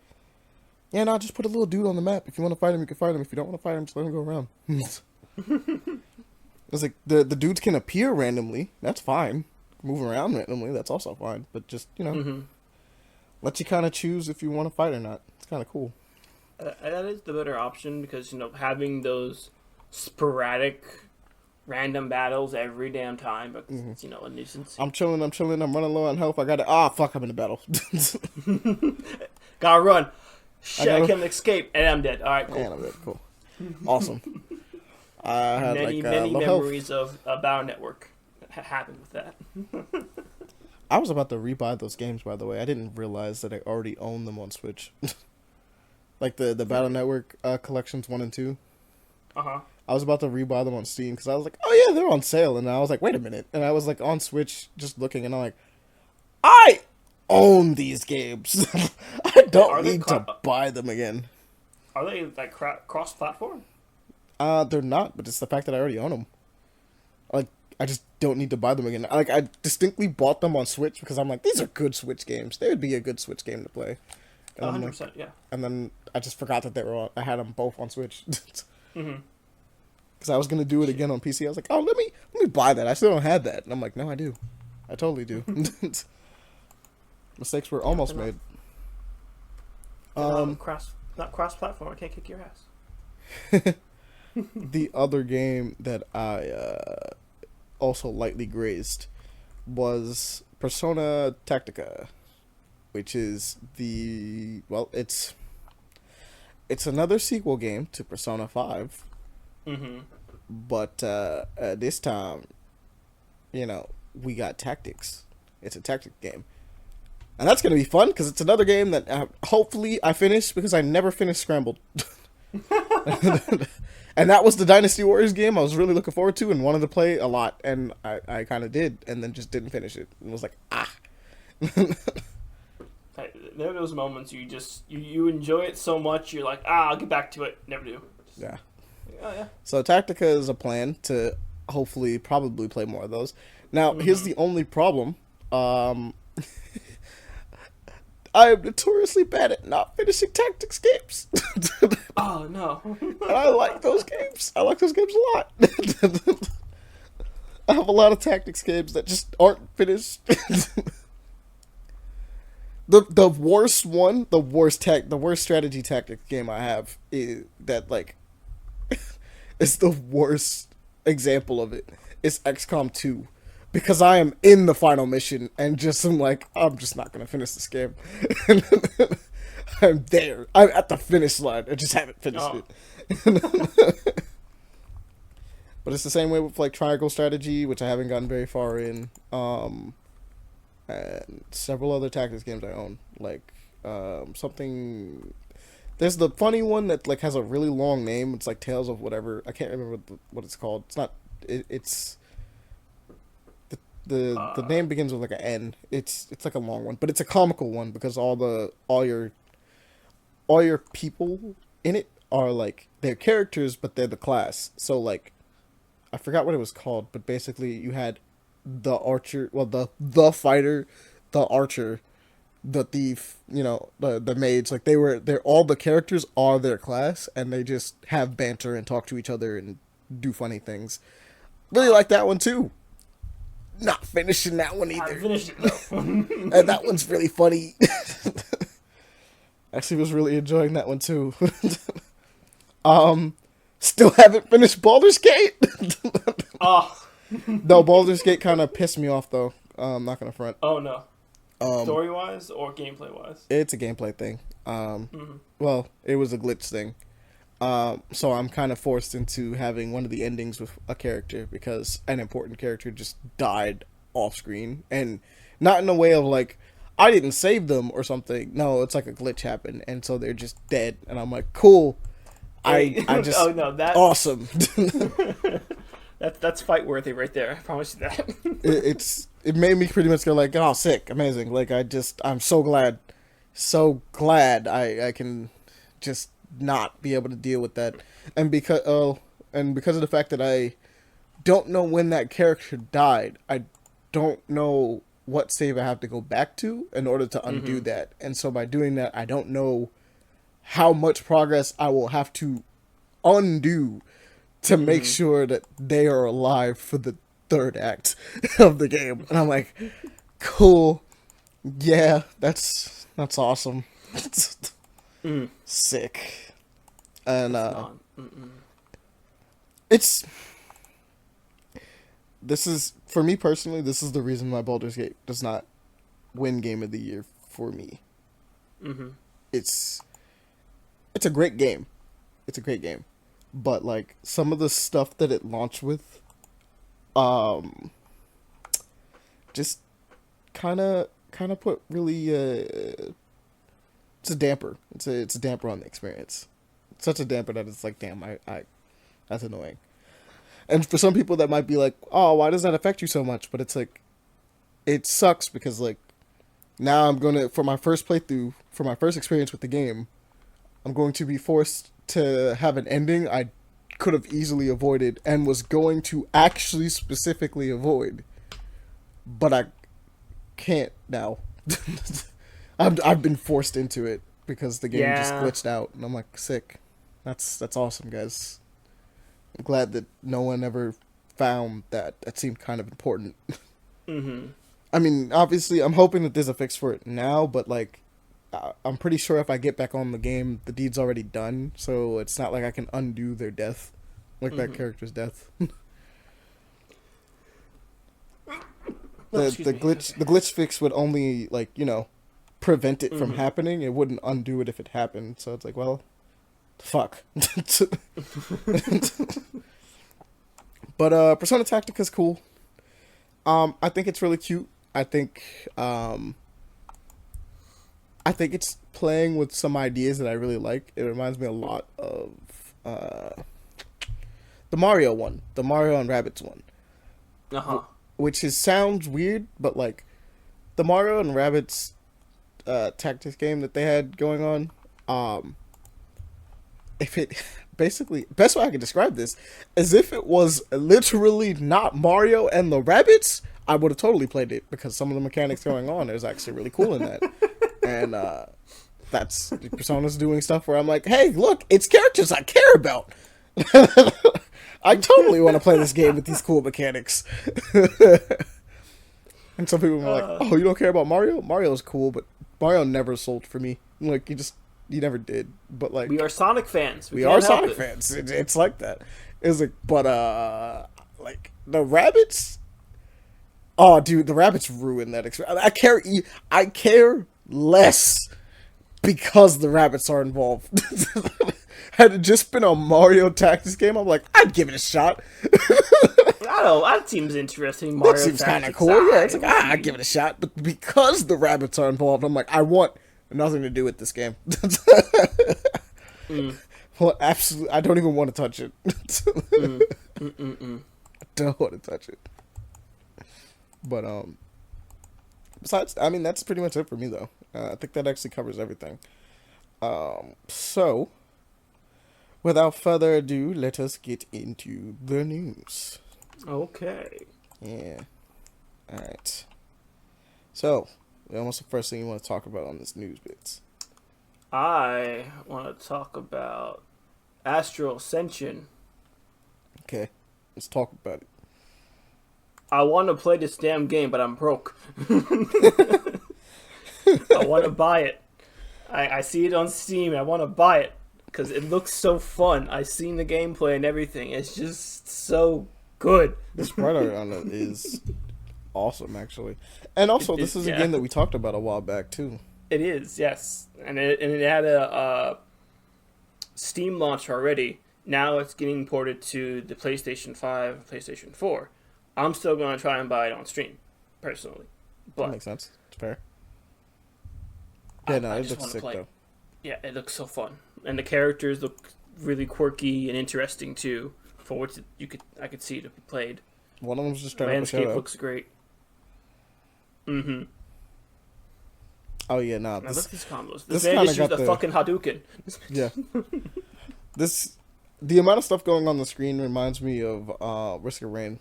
yeah, no, just put a little dude on the map. If you want to fight him, you can fight him. If you don't want to fight him, just let him go around. It's like, the dudes can appear randomly. That's fine. Move around randomly. That's also fine. But just, you know, let you kind of choose if you want to fight or not. It's kind of cool. That is the better option, because, you know, having those sporadic random battles every damn time, but it's, you know, a nuisance. I'm chilling, I'm running low on health. I gotta, fuck, I'm in a battle. Gotta run. Shit, I can't escape, and I'm dead. Alright, cool. And I'm dead, cool. Awesome. I had many low memories health. of Battle Network happened with that. I was about to rebuy those games, by the way. I didn't realize that I already own them on Switch. Like the Battle Network collections 1 and 2. Uh-huh. I was about to rebuy them on Steam because I was like, oh yeah, they're on sale. And I was like, wait a minute. And I was like on Switch just looking, and I'm like, I own these games. I don't need to buy them again. Are they like cross-platform? They're not, but it's the fact that I already own them. Like, I just don't need to buy them again. Like, I distinctly bought them on Switch because I'm like, these are good Switch games. They would be a good Switch game to play. And 100%, like, yeah. And then I just forgot that they were on. I had them both on Switch. Mm-hmm. Because I was gonna do it again on PC. I was like, oh, let me buy that. I still don't have that. And I'm like, no, I do. I totally do. Mistakes were almost made. Not cross-platform. I can't kick your ass. The other game that I also lightly grazed was Persona Tactica, which is it's another sequel game to Persona 5. Mm-hmm. But this time, we got tactics. It's a tactic game. And that's going to be fun because it's another game that hopefully I finish because I never finished Scrambled. And that was the Dynasty Warriors game I was really looking forward to and wanted to play a lot. And I kind of did, and then just didn't finish it. And was like, There are those moments you enjoy it so much, you're like, I'll get back to it. Never do. Yeah. Oh, yeah. So Tactica is a plan to hopefully probably play more of those. Now, here's the only problem. I am notoriously bad at not finishing tactics games. Oh, no. And I like those games. I like those games a lot. I have a lot of tactics games that just aren't finished. The worst one, the worst strategy tactics game I have is that, like, it's the worst example of it. It's XCOM 2. Because I am in the final mission and just I'm like, I'm just not going to finish this game. I'm there. I'm at the finish line. I just haven't finished it. But it's the same way with like Triangle Strategy, which I haven't gotten very far in. And several other tactics games I own. Like something... There's the funny one that like has a really long name. It's like Tales of whatever. I can't remember what it's called. It's not... It's... The name begins with like an N. It's like a long one, but it's a comical one because all your people in it are like they're characters, but they're the class. So like, I forgot what it was called, but basically you had the archer, well the fighter, the archer, the thief, the mage. Like they're all the characters are their class, and they just have banter and talk to each other and do funny things. Really like that one too. Not finishing that one either. I finished it though. And that one's really funny. Actually was really enjoying that one too. Still haven't finished Baldur's Gate. No, Baldur's Gate kind of pissed me off though. I'm not gonna front. Oh no. Story wise or gameplay wise? It's a gameplay thing. Well, it was a glitch thing. So I'm kind of forced into having one of the endings with a character because an important character just died off screen, and not in a way of like I didn't save them or something. No, it's like a glitch happened, and so they're just dead. And I'm like, cool. I just oh no, that's awesome. that's fight worthy right there. I promise you that. It made me pretty much go like, oh, sick, amazing. Like I'm so glad I can just not be able to deal with that, and because of the fact that I don't know when that character died, I don't know what save I have to go back to in order to undo that, and so by doing that, I don't know how much progress I will have to undo to make sure that they are alive for the third act of the game. And I'm like, cool, yeah, that's awesome. Sick. And this is, for me personally, this is the reason why Baldur's Gate does not win Game of the Year for me. It's a great game. It's a great game. But like some of the stuff that it launched with, just kind of put really it's a damper. It's a damper on the experience. It's such a damper that it's like, damn, I that's annoying. And for some people that might be like, oh, why does that affect you so much? But it's like, it sucks because like now I'm gonna, for my first playthrough, for my first experience with the game, I'm going to be forced to have an ending I could have easily avoided and was going to actually specifically avoid, but I can't now. I've been forced into it because the game just glitched out, and I'm like, sick. That's awesome, guys. I'm glad that no one ever found that. That seemed kind of important. Mm-hmm. I mean, obviously, I'm hoping that there's a fix for it now, but like, I'm pretty sure if I get back on the game, the deed's already done, so it's not like I can undo their death, like that character's death. the glitch fix would only, like, you know, prevent it from happening. It wouldn't undo it if it happened. So it's like, well, fuck. But Persona Tactica's cool. I think it's really cute. I think it's playing with some ideas that I really like. It reminds me a lot of the Mario one, the Mario and Rabbids one. Uh-huh. Which sounds weird, but like the Mario and Rabbids tactics game that they had going on, if it basically, best way I can describe this is if it was literally not Mario and the Rabbids, I would have totally played it because some of the mechanics going on is actually really cool in that. And that's Persona's doing stuff where I'm like, hey, look, it's characters I care about. I totally want to play this game with these cool mechanics. And some people are like, oh, you don't care about Mario? Mario's cool, but Mario never sold for me. Like, you never did. But like, we are Sonic fans. We are Sonic fans. It's like that. It's like, but like the Rabbids. Oh, dude, the Rabbids ruined that experience. I care less because the Rabbids are involved. Had it just been a Mario Tactics game, I'm like, I'd give it a shot. I don't know, that seems interesting. Mario that seems kind of cool. Yeah, it's like, I'd give it a shot. But because the Rabbids are involved, I'm like, I want nothing to do with this game. Well, absolutely, I don't even want to touch it. I don't want to touch it. But besides, I mean, that's pretty much it for me, though. I think that actually covers everything. So, without further ado, let us get into the news. Okay. Yeah. All right. So, what's the first thing you want to talk about on this news bits? I want to talk about Astral Ascension. Okay, let's talk about it. I want to play this damn game, but I'm broke. I want to buy it. I see it on Steam. I want to buy it because it looks so fun. I've seen the gameplay and everything. It's just so good. The sprite art on it is awesome, actually. And also, this is a game that we talked about a while back, too. It is, yes. And it had a Steam launch already. Now it's getting ported to the PlayStation 5, PlayStation 4. I'm still going to try and buy it on stream, personally. But that makes sense. It's fair. Yeah, no, it looks sick, though. Yeah, it looks so fun. And the characters look really quirky and interesting, too, for which I could see it be played. One of them's just trying to landscape looks great. Mm-hmm. Oh, yeah, no. Now look at these combos. This man just used a fucking Hadouken. Yeah. The amount of stuff going on the screen reminds me of Risk of Rain.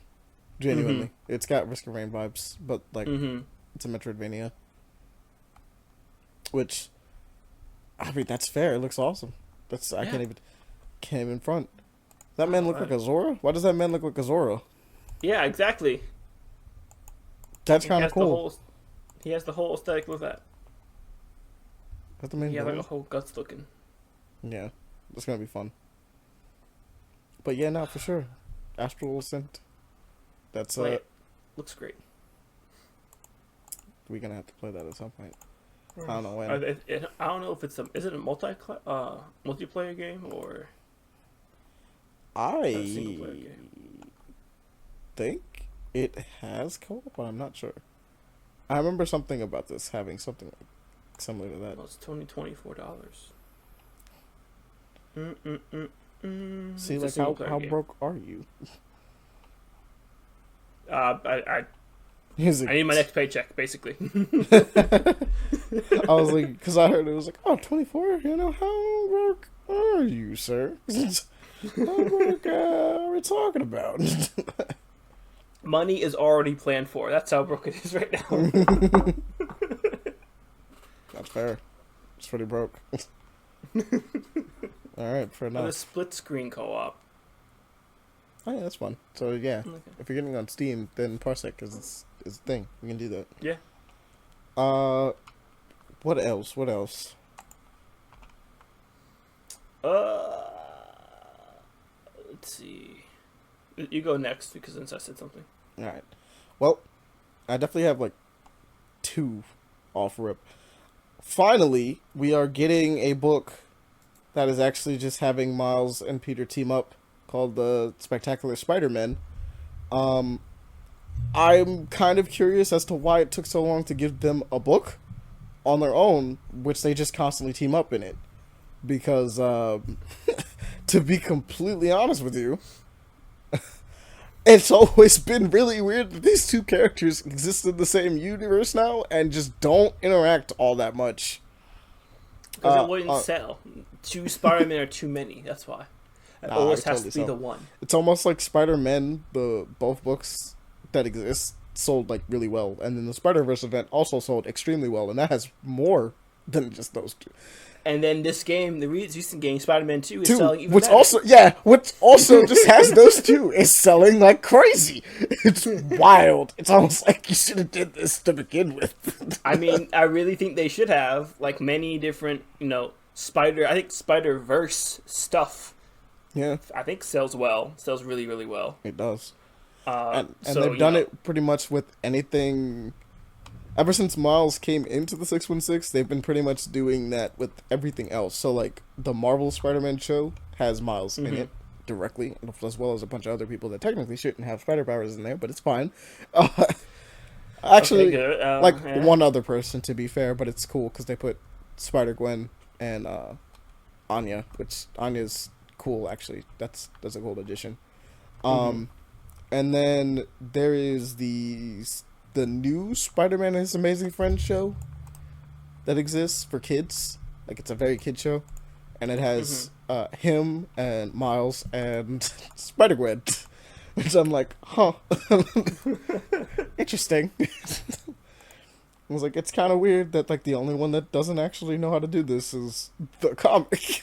Genuinely. Mm-hmm. It's got Risk of Rain vibes, but, like, it's a Metroidvania. Which, I mean, that's fair. It looks awesome. I can't even front. Does that man look like a Zora? Why does that man look like a Zora? Yeah, exactly. That's kind of cool. He has the whole aesthetic with that. Is that the main like a whole guts looking. Yeah, it's gonna be fun. But yeah, no, for sure. Astral Ascent. That's looks great. We're gonna have to play that at some point. I don't know when. I don't know if is it a multiplayer game or a single player game? Think it has co-op, but I'm not sure. I remember something about this having something like similar to that. Well, it's $24. See, It's a like single player how game. broke are you? I He's I need my next paycheck, basically. I was like, because I heard it was like, oh, 24? You know, how broke are you, sir? How broke are we talking about? Money is already planned for. That's how broke it is right now. That's fair. It's pretty broke. Alright, fair On enough. a split screen co-op. Oh, yeah, that's fun. So, yeah, Okay. if you're getting on Steam, then Parsec is a thing. You can do that. Yeah. What else? What else? Let's see. You go next because since I said something. Alright. Well, I definitely have, like, 2 off rip. Finally, we are getting a book that is actually just having Miles and Peter team up called The Spectacular Spider-Man. I'm kind of curious as to why it took so long to give them a book on their own, which they just constantly team up in it. Because, to be completely honest with you, it's always been really weird that these 2 characters exist in the same universe now and just don't interact all that much. Because it wouldn't sell. 2 Spider-Men are too many. That's why. It always has to be the one. It's almost like Spider-Man, both books that exist, sold like really well, and then the Spider-Verse event also sold extremely well, and that has more than just those 2. And then this game, the recent game, Spider-Man 2, is selling even which better. which also just has those 2. Is selling like crazy. It's wild. It's almost like you should have did this to begin with. I mean, I really think they should have like many different, I think Spider-Verse stuff. Yeah, I think sells well. Sells really, really well. it does. And so, they've done it pretty much with anything. Ever since Miles came into the 616, they've been pretty much doing that with everything else. So, like, the Marvel Spider-Man show has Miles in it directly, as well as a bunch of other people that technically shouldn't have spider powers in there, but it's fine. Actually, yeah. one other person, to be fair, but it's cool because they put Spider-Gwen and Anya, which Anya's cool, actually. That's a cool addition. And then there is the new Spider-Man and His Amazing Friends show that exists for kids. Like, it's a very kid show. And it has him and Miles and Spider-Gwen. Which I'm like, huh. Interesting. I was like, it's kind of weird that, like, the only one that doesn't actually know how to do this is the comic.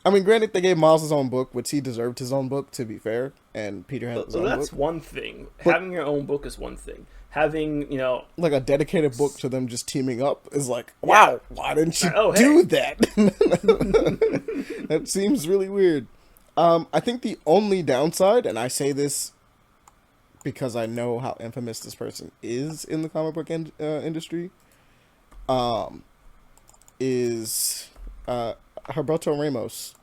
I mean, granted, they gave Miles his own book, which he deserved his own book, to be fair, and Peter had his own book. That's one thing. Having your own book is one thing. Having, like a dedicated book to them just teaming up is like, wow, why didn't you hey. that? That seems really weird. I think the only downside, and I say this because I know how infamous this person is in the comic book industry, is Humberto Ramos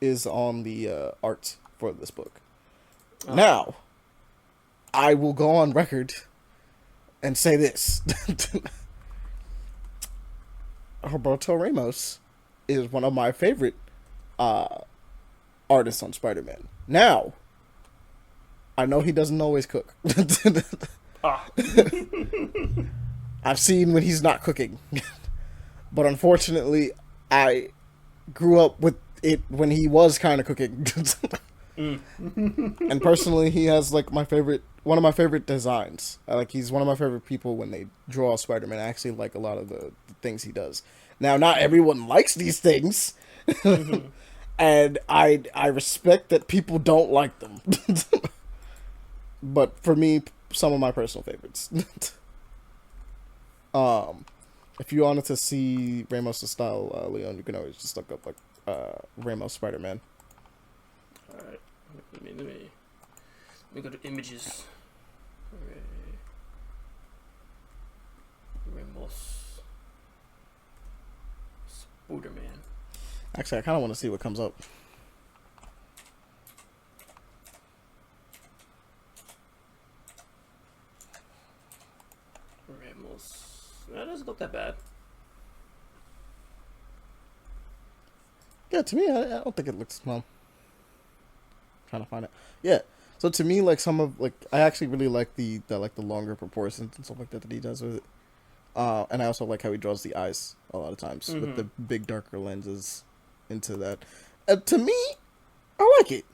is on the art for this book. Now, I will go on record and say this. Humberto Ramos is one of my favorite artists on Spider-Man. Now, I know he doesn't always cook. I've seen when he's not cooking. But unfortunately, I grew up with it when he was kind of cooking. And personally, he has like one of my favorite designs. He's one of my favorite people when they draw Spider-Man. I actually like a lot of the things he does. Now, not everyone likes these things. And I respect that people don't like them. But for me, some of my personal favorites. If you wanted to see Ramos' style, Leon, you can always just look up Ramos Spider-Man. Alright, let me go to images. Ramos Spider-Man. Actually, I kind of want to see what comes up. That doesn't look that bad. Yeah, to me, I don't think it looks well. Trying to find it. Yeah. So to me, like some of I actually really like the longer proportions and stuff like that he does with it. And I also like how he draws the eyes a lot of times with the big darker lenses into that. To me, I like it.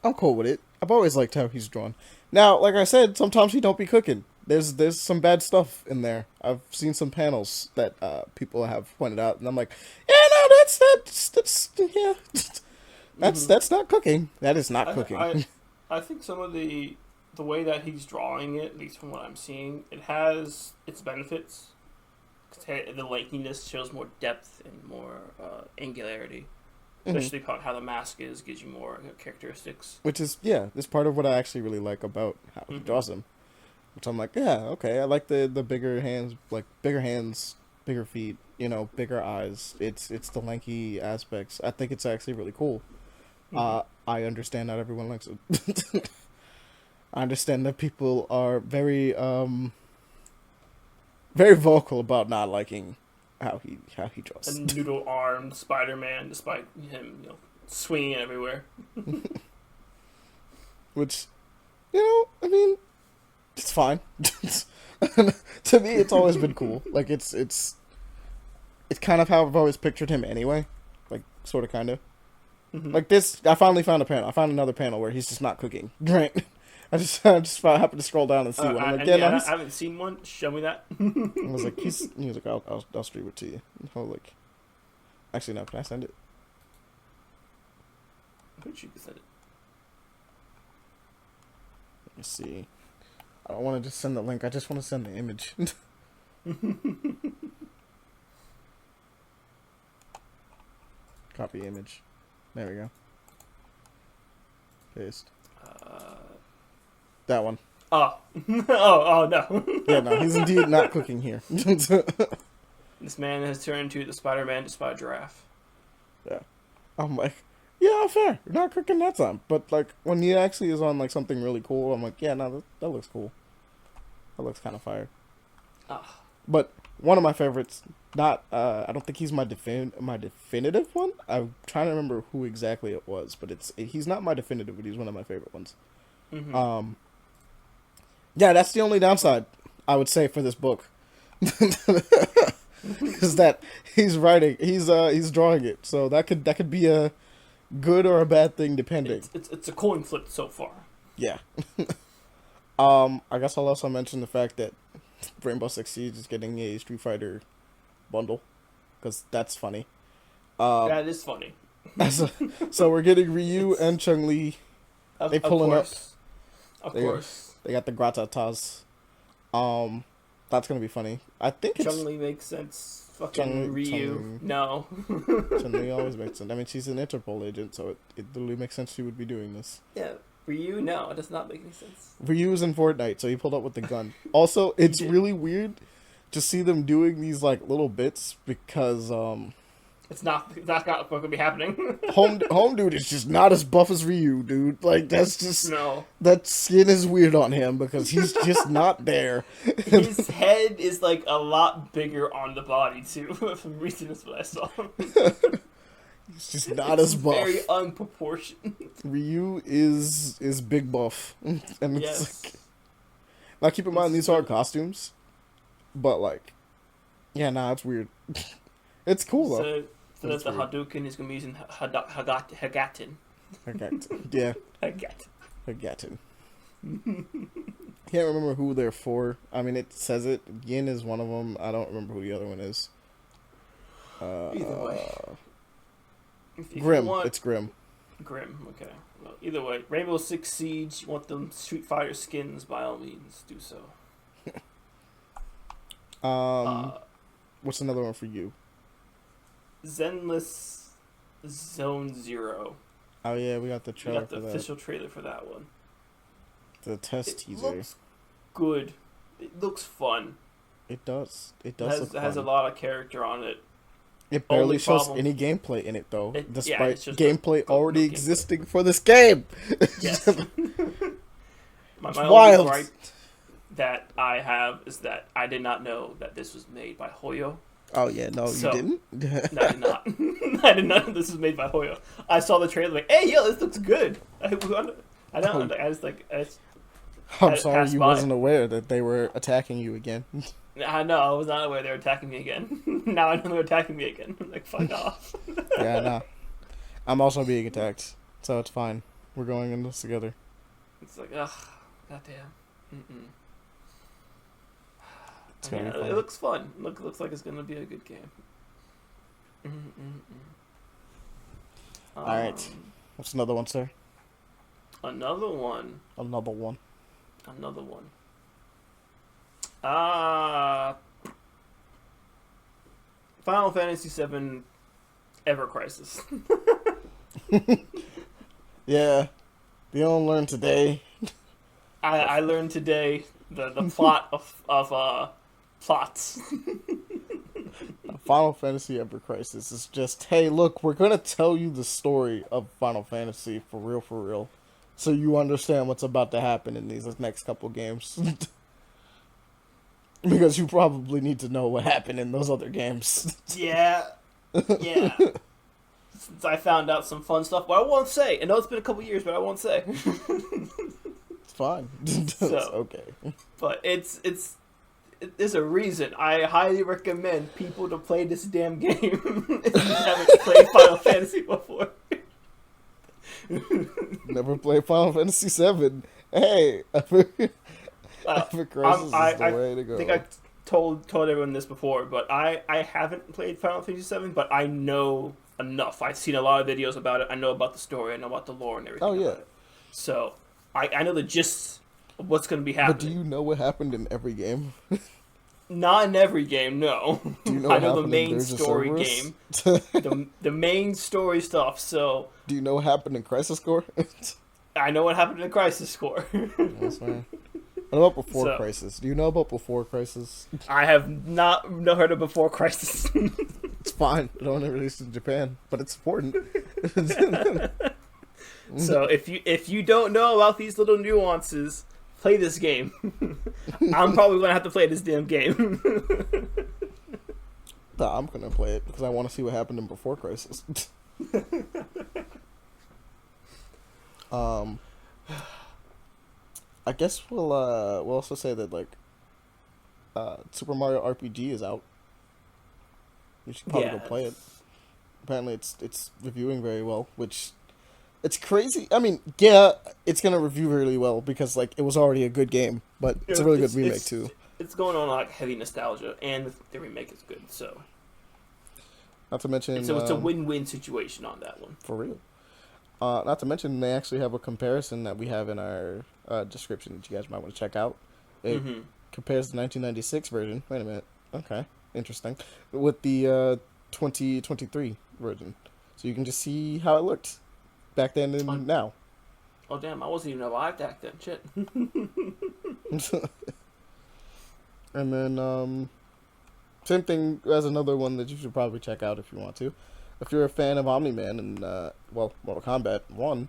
I'm cool with it. I've always liked how he's drawn. Now, like I said, sometimes he don't be cooking. There's some bad stuff in there. I've seen some panels that people have pointed out, and I'm like, yeah, no, that's yeah, that's not cooking. That is not cooking. I think some of the way that he's drawing it, at least from what I'm seeing, it has its benefits. The lankiness shows more depth and more angularity. Especially how the mask gives you more characteristics. Which is, this part of what I actually really like about how he draws them. Which I'm like, yeah, okay, I like the bigger hands, bigger feet, bigger eyes. It's the lanky aspects. I think it's actually really cool. I understand not everyone likes it. I understand that people are very, very vocal about not liking how he draws. A noodle-armed Spider-Man, despite him, swinging everywhere. Which, I mean, it's fine. To me, it's always been cool. Like it's kind of how I've always pictured him anyway. Like sort of, kind of. Like this, I finally found a panel. I found another panel where he's just not cooking. Right. I just happened to scroll down and see one. I'm like, I haven't seen one. Show me that. I was like, he was like, I'll stream it to you. Actually, no. Can I send it? I'm pretty sure you can send it. Let me see. I don't want to just send the link. I just want to send the image. Copy image. There we go. Paste. That one. Oh. oh no. Yeah, no, he's indeed not cooking here. This man has turned into the Spider-Man despite giraffe. Yeah. I'm like, yeah, fair. You're not cooking that time. But, when he actually is on, something really cool, I'm like, yeah, no, that looks cool. That looks kind of fire. But one of my favorites, I don't think he's my definitive one. I'm trying to remember who exactly it was, but he's not my definitive, but he's one of my favorite ones. Yeah, that's the only downside I would say for this book, is that he's drawing it, so that could be a good or a bad thing depending. It's a coin flip so far. Yeah. I guess I'll also mention the fact that Rainbow Six Siege is getting a Street Fighter bundle, because that's funny. That is funny. So we're getting Ryu and Chun-Li. They pulling up. Of course. They got the gratatas. That's gonna be funny. I think Chun-Li makes sense. Fucking Ryu. No. Chun-Li always makes sense. I mean, she's an Interpol agent, so it literally makes sense she would be doing this. Yeah. Ryu, no, it does not make any sense. Ryu's in Fortnite, so he pulled up with the gun. Also, it's really weird to see them doing these little bits because that's not what could be happening. Home dude is just not as buff as Ryu, dude. That's just no. That skin is weird on him because he's just not there. His head is a lot bigger on the body too. From recent is what I saw. He's just not as buff. Very unproportioned. Ryu is big buff, and yes. it's now keep in mind these are costumes, but it's weird. It's cool though. So that's the Hadouken. He's gonna be using Hagaten. Yeah. Hagaten. Can't remember who they're for. I mean, it says it. Yin is one of them. I don't remember who the other one is. Either way. Grim. It's Grim. Grim. Okay. Well, either way, Rainbow Six Siege. You want them Street Fighter skins? By all means, do so. What's another one for you? Zenless Zone Zero. Oh yeah, we got the trailer. We got the official trailer for that one. The test teaser. It looks good. It looks fun. It does. It has a lot of character on it. It barely shows any gameplay in it, though, despite gameplay already existing for this game. Yes. My wild. that I have is that I did not know that this was made by Hoyo. Oh yeah, no, So, you didn't. No, I did not. I did not know this was made by Hoyo. I saw the trailer like, hey, yo, this looks good. I don't. I just like. I'm sorry you by. wasn't aware that they were attacking you again. I know. I was not aware they were attacking me again. Now I know they're attacking me again. I'm like, fuck off. Yeah, nah. I'm also being attacked, so it's fine. We're going in this together. It's like, ugh, goddamn. It's gonna be fun. It looks fun. Looks like it's gonna be a good game. All right. What's another one, sir? Another one. Another one. Final Fantasy VII Ever Crisis. Yeah. You don't learn today. I learned today the plot of plots. Final Fantasy Ever Crisis is just, hey, look, we're gonna tell you the story of Final Fantasy for real, so you understand what's about to happen in these next couple games. Because you probably need to know what happened in those other games. Yeah. Since I found out some fun stuff, but I won't say. I know it's been a couple years, but I won't say. It's fine. It's okay. But there's a reason. I highly recommend people to play this damn game if you haven't played Final Fantasy before. Never played Final Fantasy VII. Hey, Ever Crisis is the way to go. I think I told everyone this before, but I haven't played Final Fantasy VII, but I know enough. I've seen a lot of videos about it. I know about the story. I know about the lore and everything. Oh yeah. About it. So I know the gist of what's going to be happening. But do you know what happened in every game? Not in every game, no. Do you know I know the main story game. the main story stuff, so... Do you know what happened in Crisis Core? I know what happened in Crisis Core. That's fine. What about before Crisis? Do you know about before Crisis? I have not heard of before Crisis. It's fine. It only released in Japan, but it's important. So if you don't know about these little nuances, play this game. I'm probably gonna have to play this damn game. Nah, I'm gonna play it because I want to see what happened in Before Crisis. I guess we'll also say that like Super Mario RPG is out. You should probably go play it. Apparently, it's reviewing very well, which it's crazy. I mean, yeah, it's gonna review really well because like it was already a good game, but it's a really good remake too. It's going on like heavy nostalgia, and the remake is good. So, not to mention, it's a win-win situation on that one. For real. Not to mention, they actually have a comparison that we have in our description that you guys might want to check out. It compares the 1996 version. Wait a minute. Okay, interesting. With the 2023 version, so you can just see how it looked back then and now. Oh damn! I wasn't even alive back then. Shit. And then same thing as another one that you should probably check out if you want to. If you're a fan of Omni-Man and Mortal Kombat 1,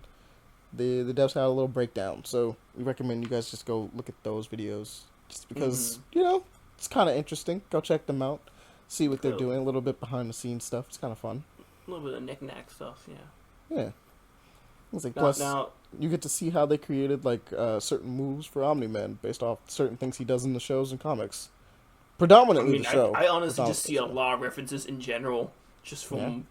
the devs had a little breakdown. So we recommend you guys just go look at those videos, just because it's kind of interesting. Go check them out, see what they're doing. A little bit behind the scenes stuff. It's kind of fun. A little bit of knick-knack stuff, yeah. Yeah. It's like plus you get to see how they created like certain moves for Omni-Man based off certain things he does in the shows and comics. Predominantly the show. I honestly just see a lot of references in general, just from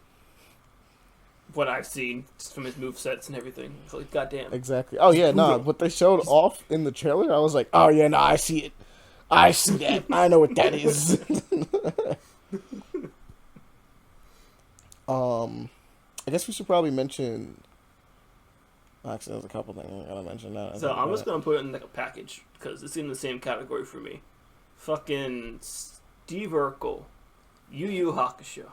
what I've seen, just from his movesets and everything. It's like, goddamn. Exactly. Oh yeah, what they showed off in the trailer, I was like, oh yeah, I see it. I see that. I know what that is. I guess we should probably mention. Actually, there's a couple things I gotta mention now. So I'm just gonna put it in like a package because it's in the same category for me. Fucking Steve Urkel, Yu Yu Hakusho.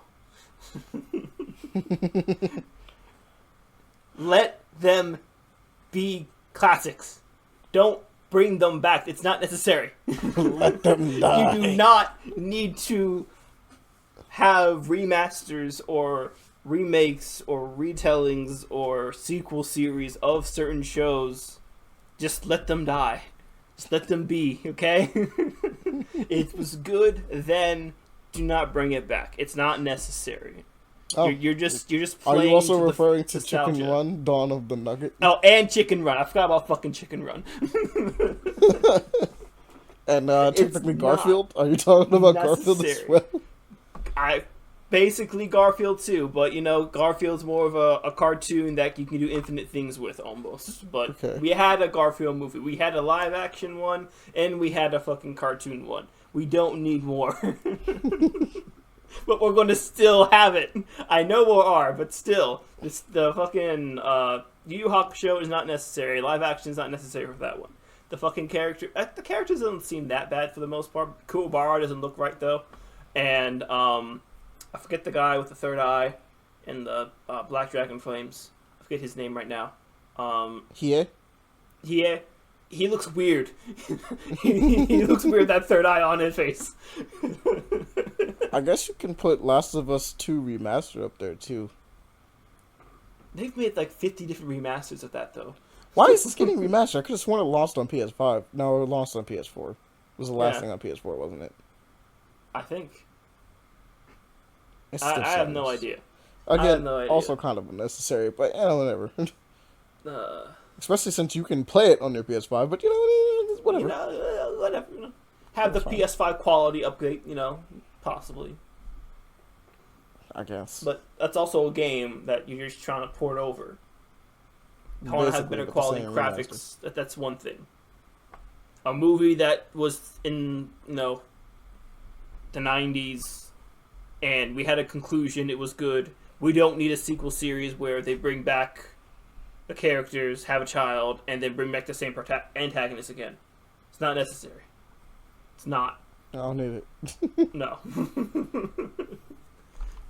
Let them be classics. Don't bring them back. It's not necessary. Let them die. You do not need to have remasters or remakes or retellings or sequel series of certain shows. Just let them die. Just let them be, okay? It was good then. Do not bring it back. It's not necessary. Oh, You're just are playing. you also to referring to nostalgia. Chicken Run, Dawn of the Nugget? Oh, and Chicken Run. I forgot about fucking Chicken Run. And technically Garfield? Are you talking about Garfield as well? I basically Garfield too, but you know Garfield's more of a cartoon that you can do infinite things with almost. But Okay. we had a Garfield movie. We had a live action one, and we had a fucking cartoon one. We don't need more. But we're going to still have it. I know we are, but still, the fucking Yu Yu Hakusho is not necessary. Live action is not necessary for that one. The fucking the characters don't seem that bad for the most part. Kuwabara doesn't look right though, and I forget the guy with the third eye and the Black Dragon Flames. I forget his name right now. Here? Yeah, he looks weird. he looks weird. That third eye on his face. I guess you can put Last of Us 2 Remaster up there too. They've made like 50 different remasters of that though. Why is this getting remastered? I could have sworn it launched on PS5. No, it launched on PS4. It was the last thing on PS4, wasn't it? I think. It's I have no idea. Again, I have no idea. also kind of unnecessary, but whatever. Uh, Especially since you can play it on your PS5, but whatever. Whatever. Have That's the fine. PS5 quality upgrade, possibly. I guess. But that's also a game that you're just trying to port over. I want to have better but the quality same graphics. That's one thing. A movie that was in, the 90s, and we had a conclusion, it was good. We don't need a sequel series where they bring back the characters, have a child, and then bring back the same antagonist again. It's not necessary. It's not. I don't need it. No.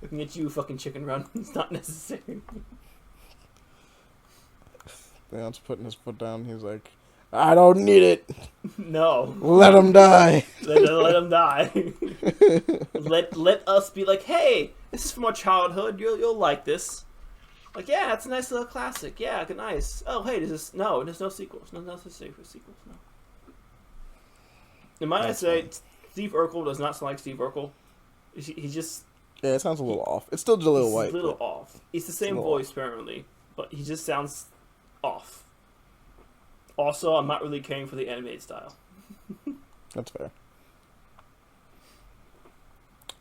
Looking at you, fucking Chicken Run. It's not necessary. Leon's putting his foot down. He's like, I don't need it. No. Let him die. Let him die. let us be like, hey, this is from our childhood. You'll like this. Like, yeah, that's a nice little classic. Yeah, nice. Oh, hey, there's no sequels. No necessary for sequels. No. And might I say, Steve Urkel does not sound like Steve Urkel. He just... Yeah, it sounds a little off. It's still Jaleel White. It's a little off. It's the same voice, apparently. But he just sounds off. Also, I'm not really caring for the animated style. That's fair.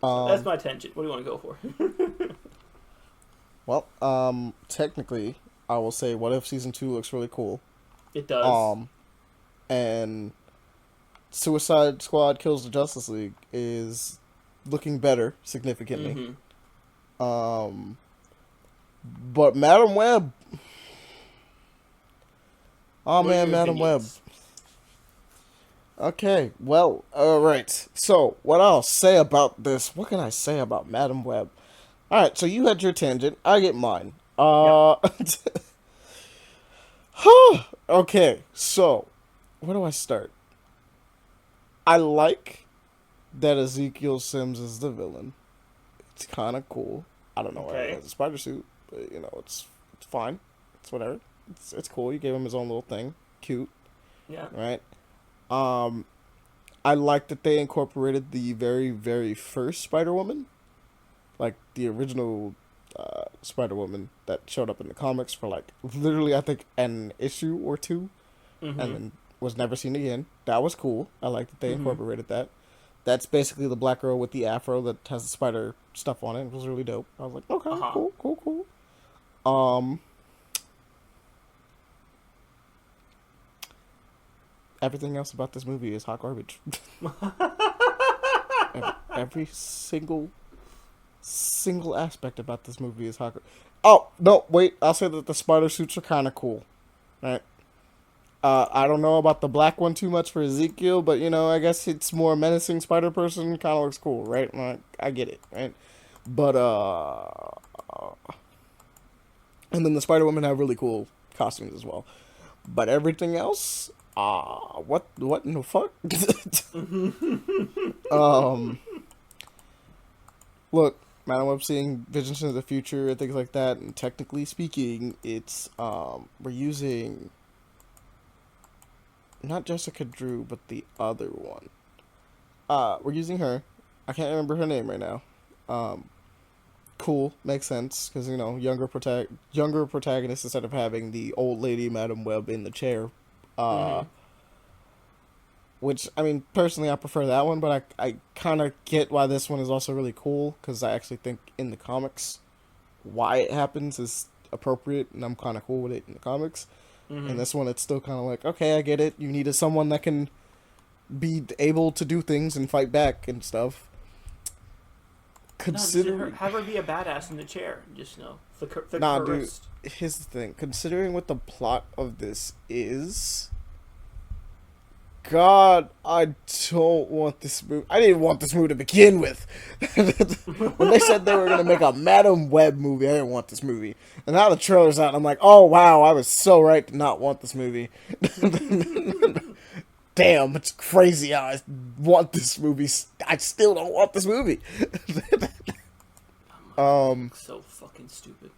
That's my tangent. What do you want to go for? Well, technically, I will say What If Season 2 looks really cool. It does. And Suicide Squad Kills the Justice League is looking better significantly. Mm-hmm. But Madam Web. Oh man, Madam Web. Okay, well, alright. So, what I'll say about this, what can I say about Madam Web? Alright, so you had your tangent, I get mine. Okay, so, where do I start? I like that Ezekiel Sims is the villain. It's kind of cool. I don't know why he has a spider suit, but it's fine. It's whatever. It's cool. You gave him his own little thing. Cute. Yeah. Right? I like that they incorporated the very, very first Spider-Woman. Like, the original Spider-Woman that showed up in the comics for, like, literally, I think, an issue or two. Mm-hmm. And then was never seen again. That was cool. I like that they incorporated that. That's basically the black girl with the afro that has the spider stuff on it. It was really dope. I was like, okay, cool. Everything else about this movie is hot garbage. every single aspect about this movie is hot garbage. Oh, no, wait. I'll say that the spider suits are kind of cool. Right? I don't know about the black one too much for Ezekiel, but, I guess it's more menacing spider person. Kind of looks cool, right? I get it, right? But, and then the Spider-Woman have really cool costumes as well. But everything else, what in the fuck? Look, Madam Web seeing visions into the future and things like that, and technically speaking, it's, we're using not Jessica Drew, but the other one. We're using her. I can't remember her name right now. Cool, makes sense because younger protagonist instead of having the old lady Madam Web in the chair. Mm-hmm. Which I mean, personally, I prefer that one, but I kind of get why this one is also really cool because I actually think in the comics, why it happens is appropriate, and I'm kind of cool with it in the comics. Mm-hmm. And this one, it's still kind of like, okay, I get it. You needed someone that can be able to do things and fight back and stuff. No, just have her be a badass in the chair. Just flick her dude. wrist. Here's the thing. Considering what the plot of this is, God, I don't want this movie. I didn't want this movie to begin with. When they said they were gonna make a Madam Web movie, I didn't want this movie. And now the trailer's out, and I'm like, oh wow, I was so right to not want this movie. Damn, it's crazy how I want this movie. I still don't want this movie. So fucking stupid.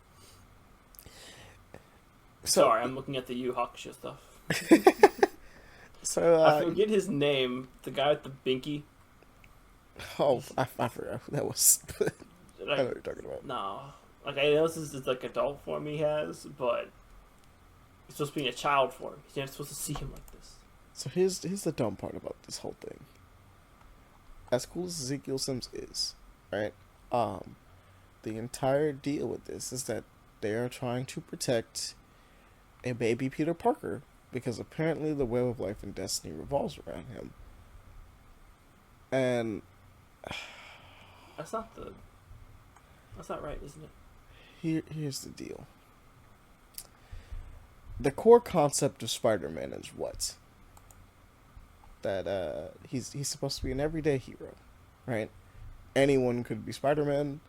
Sorry, I'm looking at the Yu Hakusho stuff. So I forget his name. The guy with the binky. Oh, I forgot who that was. I know what you're talking about. No, I know this is like adult form he has, but it's supposed to be a child form. You're not supposed to see him like this. So here's the dumb part about this whole thing. As cool as Ezekiel Sims is, right? The entire deal with this is that they are trying to protect a baby Peter Parker because apparently the web of life and destiny revolves around him. And that's not right, isn't it? Here's the deal. The core concept of Spider-Man is what? That he's supposed to be an everyday hero, right? Anyone could be Spider-Man.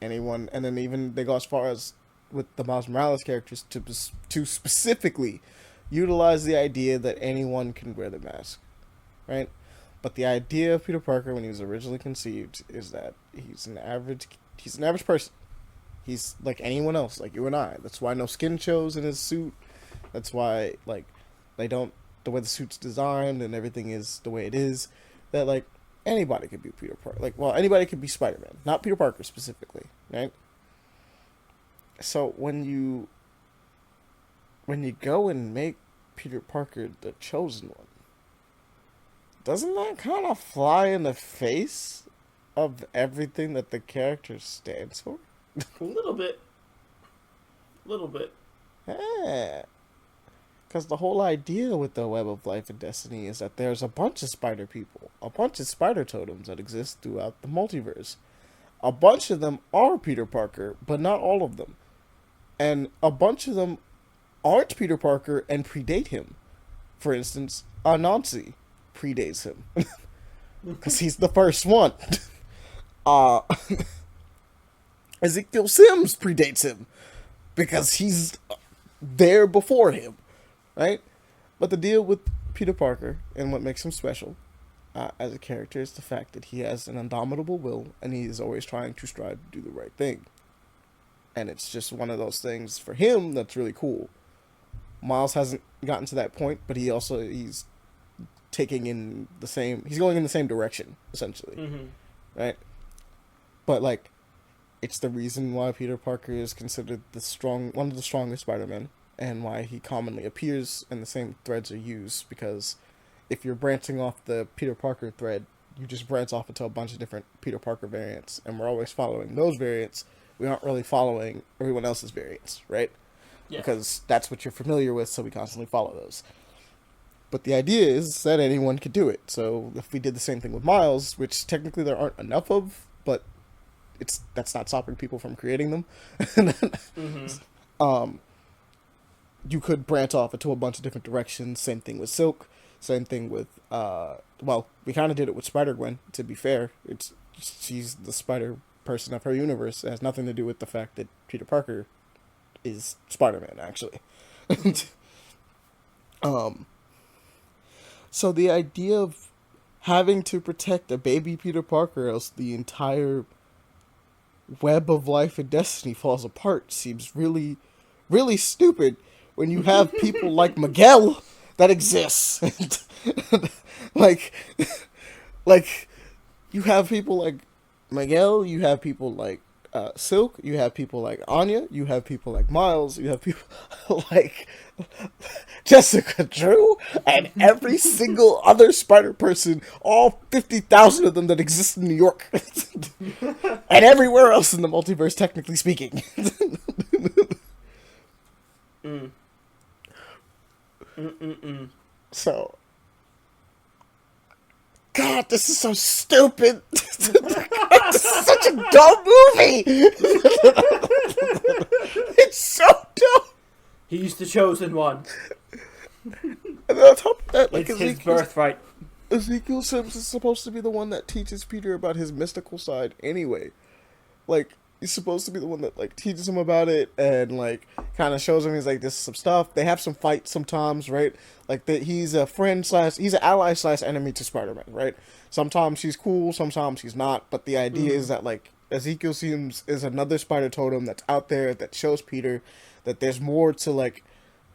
Anyone, and then even they go as far as with the Miles Morales characters to specifically utilize the idea that anyone can wear the mask, right? But the idea of Peter Parker when he was originally conceived is that he's an average person. He's like anyone else, like you and I. That's why no skin shows in his suit. That's why the way the suit's designed and everything is the way it is, that like anybody could be Peter Parker. Anybody could be Spider-Man, not Peter Parker specifically, right? So when you go and make Peter Parker the chosen one, doesn't that kind of fly in the face of everything that the character stands for? A little bit. Yeah. Because the whole idea with the Web of Life and Destiny is that there's a bunch of spider people, a bunch of spider totems that exist throughout the multiverse. A bunch of them are Peter Parker, but not all of them. And a bunch of them aren't Peter Parker and predate him. For instance, Anansi predates him. Because he's the first one. Ezekiel Sims predates him. Because he's there before him. Right? But the deal with Peter Parker and what makes him special as a character is the fact that he has an indomitable will and he is always trying to strive to do the right thing. And it's just one of those things for him that's really cool. Miles hasn't gotten to that point, but he's going in the same direction, essentially. Mm-hmm. Right? But it's the reason why Peter Parker is considered one of the strongest Spider-Men. And why he commonly appears and the same threads are used, because if you're branching off the Peter Parker thread, you just branch off into a bunch of different Peter Parker variants, and we're always following those variants. We aren't really following everyone else's variants, right? Yeah. Because that's what you're familiar with, so we constantly follow those. But the idea is that anyone could do it. So if we did the same thing with Miles, which technically there aren't enough of, but that's not stopping people from creating them. Mm-hmm. You could branch off into a bunch of different directions. Same thing with Silk. Same thing with, we kind of did it with Spider-Gwen, to be fair. She's the spider person of her universe. It has nothing to do with the fact that Peter Parker is Spider-Man, actually. So the idea of having to protect a baby Peter Parker, else the entire web of life and destiny falls apart, seems really, really stupid. When you have people like Miguel that exists. like, like, you have people like Miguel, you have people like Silk, you have people like Anya, you have people like Miles, you have people like Jessica Drew, and every single other Spider person, all 50,000 of them that exist in New York, and everywhere else in the multiverse, technically speaking. So, God, this is so stupid. This is such a dumb movie. It's so dumb. He's the chosen one. And on top of that, like, It's his birthright. Ezekiel Sims is supposed to be the one that teaches Peter about his mystical side anyway. Like, he's supposed to be the one that, like, teaches him about it and, like, kind of shows him, he's like, this is some stuff. They have some fights sometimes, right? Like, he's a friend / he's an ally / enemy to Spider-Man, right? Sometimes he's cool, sometimes he's not, but the idea is that, like, Ezekiel Sims is another spider totem that's out there that shows Peter that there's more to, like,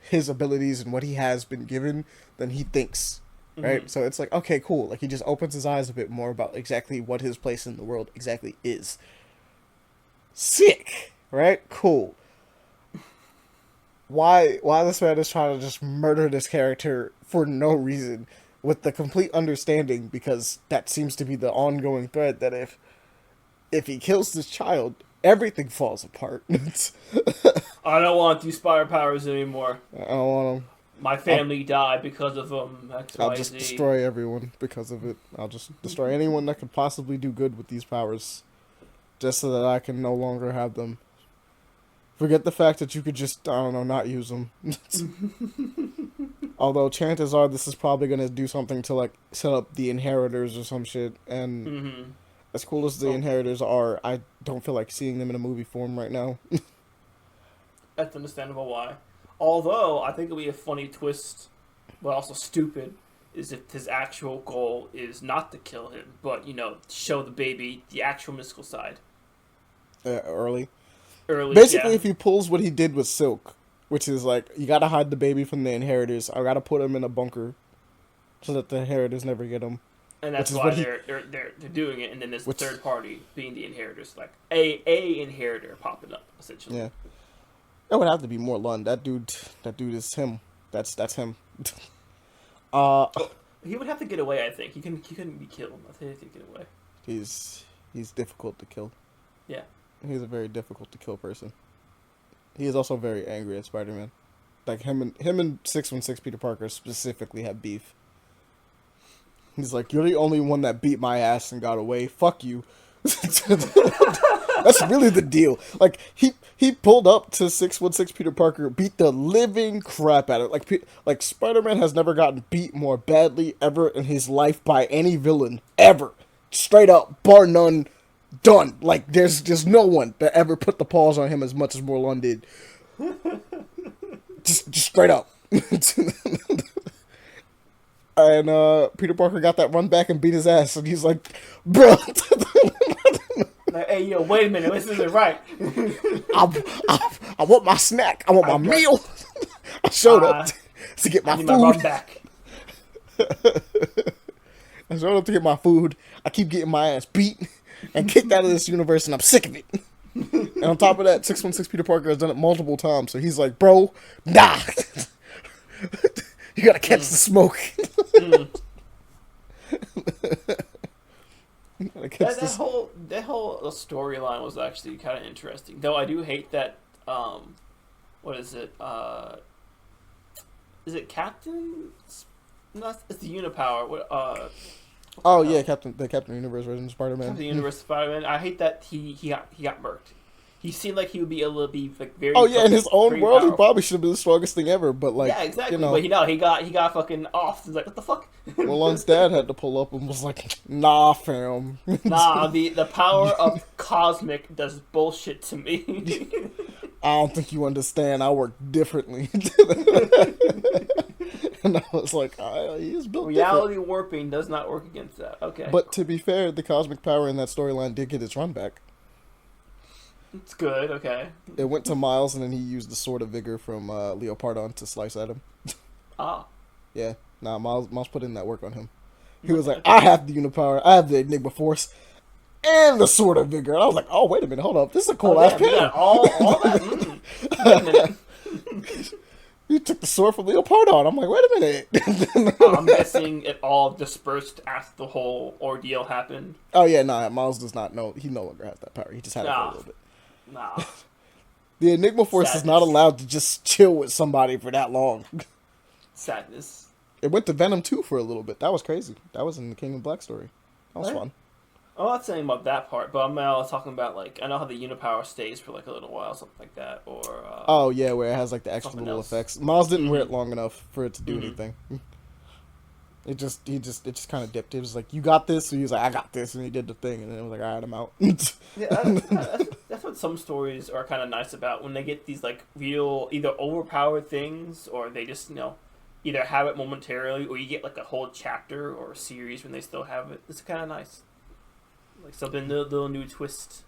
his abilities and what he has been given than he thinks, right? So it's like, okay, cool. Like, he just opens his eyes a bit more about exactly what his place in the world exactly is. Sick, right? Cool. Why this man is trying to just murder this character for no reason, with the complete understanding, because that seems to be the ongoing thread, that if he kills this child, everything falls apart. I don't want these spider powers anymore. I don't want them. My family died because of them. I'll just destroy everyone because of it. I'll just destroy anyone that could possibly do good with these powers, just so that I can no longer have them. Forget the fact that you could just, I don't know, not use them. Although chances are this is probably going to do something to, like, set up the Inheritors or some shit. And as cool as the Inheritors are, I don't feel like seeing them in a movie form right now. That's understandable why. Although, I think it'll be a funny twist, but also stupid, is if his actual goal is not to kill him, but, you know, show the baby the actual mystical side. Early. Basically, if he pulls what he did with Silk, which is like, you gotta hide the baby from the Inheritors. I gotta put him in a bunker so that the Inheritors never get him. And that's why they're doing it. And then there's the third party being the Inheritors, like a Inheritor popping up essentially. Yeah, it would have to be more Lund. That dude is him. That's him. He would have to get away. I think he couldn't be killed. I think he could get away. He's difficult to kill. Yeah. He's a very difficult to kill person. He is also very angry at Spider-Man. Like, him and 616 Peter Parker specifically have beef. He's like, you're the only one that beat my ass and got away. Fuck you. That's really the deal. Like, he pulled up to 616 Peter Parker, beat the living crap out of it. Like Spider-Man has never gotten beat more badly ever in his life by any villain. Ever. Straight up. Bar none. Done. Like, there's no one that ever put the paws on him as much as Morlun did. just straight up. And Peter Parker got that run back and beat his ass, and he's like, bro. Like, hey, yo, wait a minute, this isn't right. I want my snack. I want my meal. I showed up to get my food. My run back. I showed up to get my food. I keep getting my ass beat and kicked out of this universe, and I'm sick of it. And on top of that, 616 Peter Parker has done it multiple times, so he's like, bro, nah. You gotta catch the smoke. That whole storyline was actually kind of interesting. Though I do hate that, what is it? Is it Captain? No, it's the Unipower. The Captain Universe version of Spider-Man. Captain Universe Spider-Man. I hate that he got murked. He seemed like he would be able to be like very. Oh yeah, in his own world, powerful. He probably should have been the strongest thing ever. But like, yeah, exactly. You know, but he got fucking off. He's like, what the fuck? Malon's dad had to pull up and was like, nah, fam. Nah, the power of cosmic does bullshit to me. I don't think you understand. I work differently. And I was like, he is built Reality different. warping does not work against that. Okay. But to be fair, the cosmic power in that storyline did get its run back. It's good, okay. It went to Miles, and then he used the Sword of Vigor from Leopardon to slice at him. Ah. Yeah. Nah, Miles put in that work on him. He was like, I have the Unipower, I have the Enigma Force, and the Sword of Vigor. And I was like, oh, wait a minute, hold up. This is a cool ass damn, you panel. got all that? Wait a minute. You took the sword from Leopardon. I'm like, wait a minute. I'm guessing it all dispersed after the whole ordeal happened. Oh, yeah, nah, Miles does not know. He no longer has that power. He just had it for a little bit. Nah. The Enigma Force Sadness. is not allowed to just chill with somebody for that long. Sadness. It went to Venom 2 for a little bit. That was crazy. That was in the King of Black story. That was fun. I'm not saying about that part, but I'm now talking about, like, I know how the Unipower stays for, like, a little while, something like that, or... oh, yeah, where it has, like, the extra little effects. Miles didn't wear it long enough for it to do anything. It just kind of dipped. It was like, you got this? So he was like, I got this. And he did the thing, and then it was like, all right, I'm out. That's what some stories are kind of nice about, when they get these, like, real, either overpowered things, or they just, you know, either have it momentarily, or you get, like, a whole chapter or a series when they still have it. It's kind of nice. Like, something, little new twist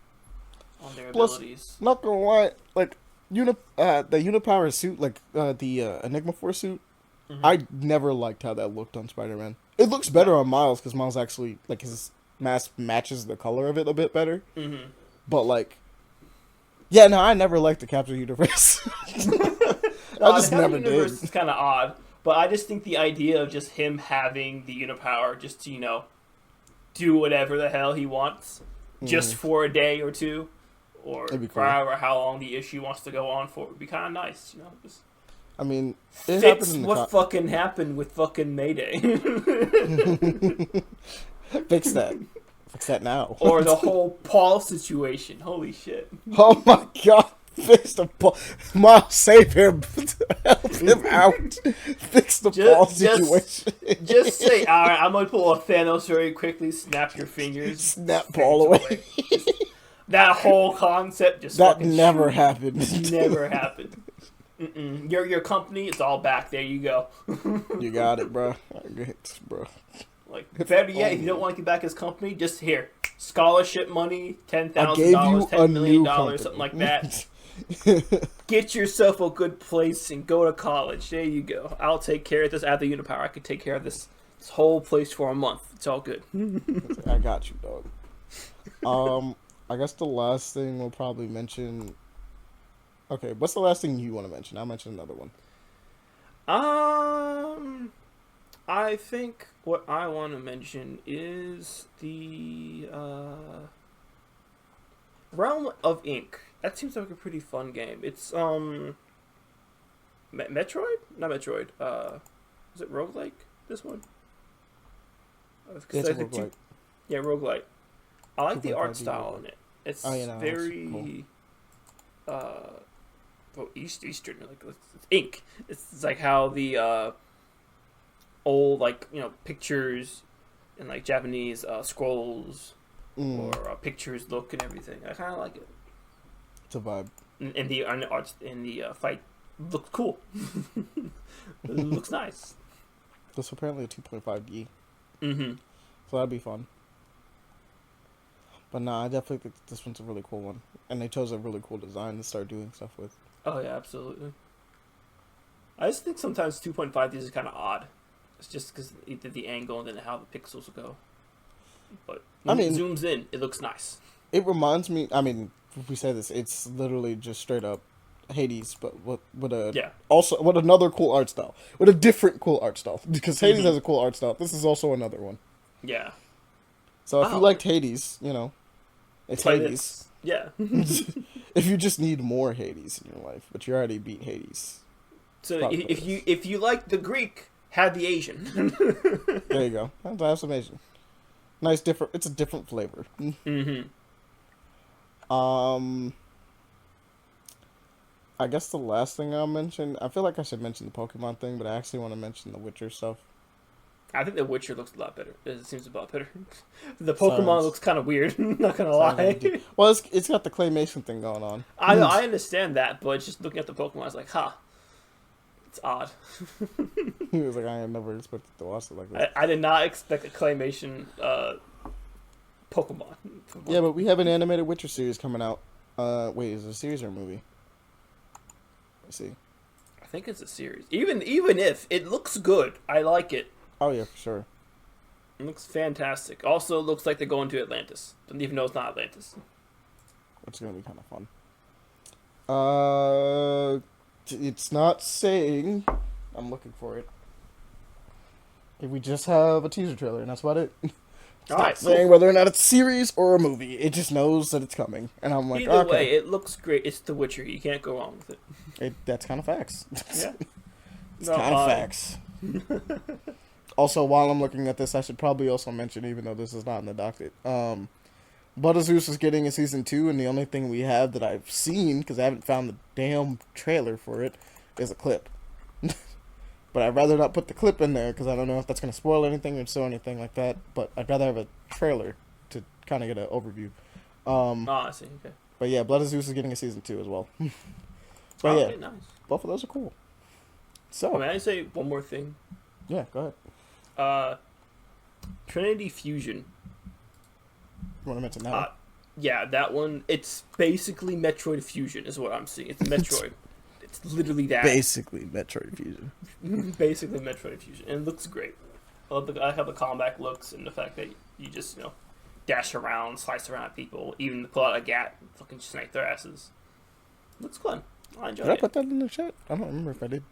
on their abilities. Not gonna lie, like, the Unipower suit, like, the Enigma Force suit, I never liked how that looked on Spider-Man. It looks better on Miles, because Miles actually, like, his mask matches the color of it a bit better. But, like, yeah, no, I never liked the Captain Universe. I just never did. Universe is kind of odd, but I just think the idea of just him having the Unipower just to, you know, do whatever the hell he wants, just for a day or two, or for however how long the issue wants to go on for, would be kind of nice, you know. Just I mean, it fix what fucking happened with fucking Mayday. Fix that. Fix that now. Or the whole Paul situation. Holy shit. Oh my god. Fix the Paul. Miles, save him. Help him out. Fix the Paul situation. Just say, alright, I'm going to pull a Thanos very quickly, snap your fingers. Snap Paul away. That whole concept just that never happened. Never happened. Your company, it's all back. There you go. You got it, bro. Bro. Like, better yet, if you don't want to get back his company, just here. Scholarship money, $10,000, $10 million, something like that. Get yourself a good place and go to college. There you go. I'll take care of this. I have the Unipower. I can take care of this whole place for a month. It's all good. I got you, dog. I guess the last thing we'll probably mention... Okay, what's the last thing you want to mention? I'll mention another one. I think what I want to mention is the Realm of Ink. That seems like a pretty fun game. It's Metroid? Not Metroid. Is it roguelike? This one? It's a roguelike. Yeah, roguelike. I like the art style in it. It's very Eastern, like it's ink. It's like how the old, like, you know, pictures and like Japanese scrolls or pictures look and everything. I kind of like it. It's a vibe. And the arts in the fight looks cool. It looks nice. That's apparently a 2.5D. So that'd be fun. But nah, I definitely think this one's a really cool one. And they chose a really cool design to start doing stuff with. Oh, yeah, absolutely. I just think sometimes 2.5D is kind of odd. It's just because either the angle and then how the pixels go. But when it zooms in, it looks nice. It reminds me, I mean, if we say this, it's literally just straight up Hades, but also with another cool art style. With a different cool art style. Because Hades has a cool art style. This is also another one. Yeah. So if you liked Hades, you know, it's Hades. Yeah. If you just need more Hades in your life, but you already beat Hades. So if you like the Greek, have the Asian. There you go. Have some Asian. Nice, different. It's a different flavor. I guess the last thing I'll mention, I feel like I should mention the Pokemon thing, but I actually want to mention the Witcher stuff. I think The Witcher looks a lot better. It seems a lot better. The Pokemon looks kind of weird. Not gonna lie. Well, it's got the claymation thing going on. I know, I understand that, but just looking at the Pokemon, I was like, it's odd. He was like, I never expected to watch it like that. I did not expect a claymation Pokemon. Yeah, but we have an animated Witcher series coming out. Wait, is it a series or a movie? Let's see. think it's a series. Even if it looks good, I like it. Oh yeah, for sure. It looks fantastic. Also, it looks like they're going to Atlantis, even though it's not Atlantis. Which is gonna be kind of fun. It's not saying. I'm looking for it. We just have a teaser trailer, and that's about it. It's not saying whether or not it's a series or a movie. It just knows that it's coming, and I'm like, either okay. way, it looks great. It's The Witcher. You can't go wrong with it. That's kind of facts. Yeah, it's kind of facts. Also, while I'm looking at this, I should probably also mention, even though this is not in the docket, Blood of Zeus is getting a season 2, and the only thing we have that I've seen, because I haven't found the damn trailer for it, is a clip. But I'd rather not put the clip in there, because I don't know if that's going to spoil anything or show anything like that, but I'd rather have a trailer to kind of get an overview. I see, okay. But yeah, Blood of Zeus is getting a season 2 as well. But yeah, nice. Both of those are cool. So, may I say one more thing? Yeah, go ahead. Trinity Fusion. You want to mention that one? Yeah, that one. It's basically Metroid Fusion, is what I'm seeing. It's Metroid. It's literally that. Basically Metroid Fusion. Basically Metroid Fusion, and it looks great. I have the combat looks and the fact that you just dash around, slice around people, even pull out a gat, fucking snipe their asses. Looks fun. I enjoy it. Did I put that in the chat? I don't remember if I did.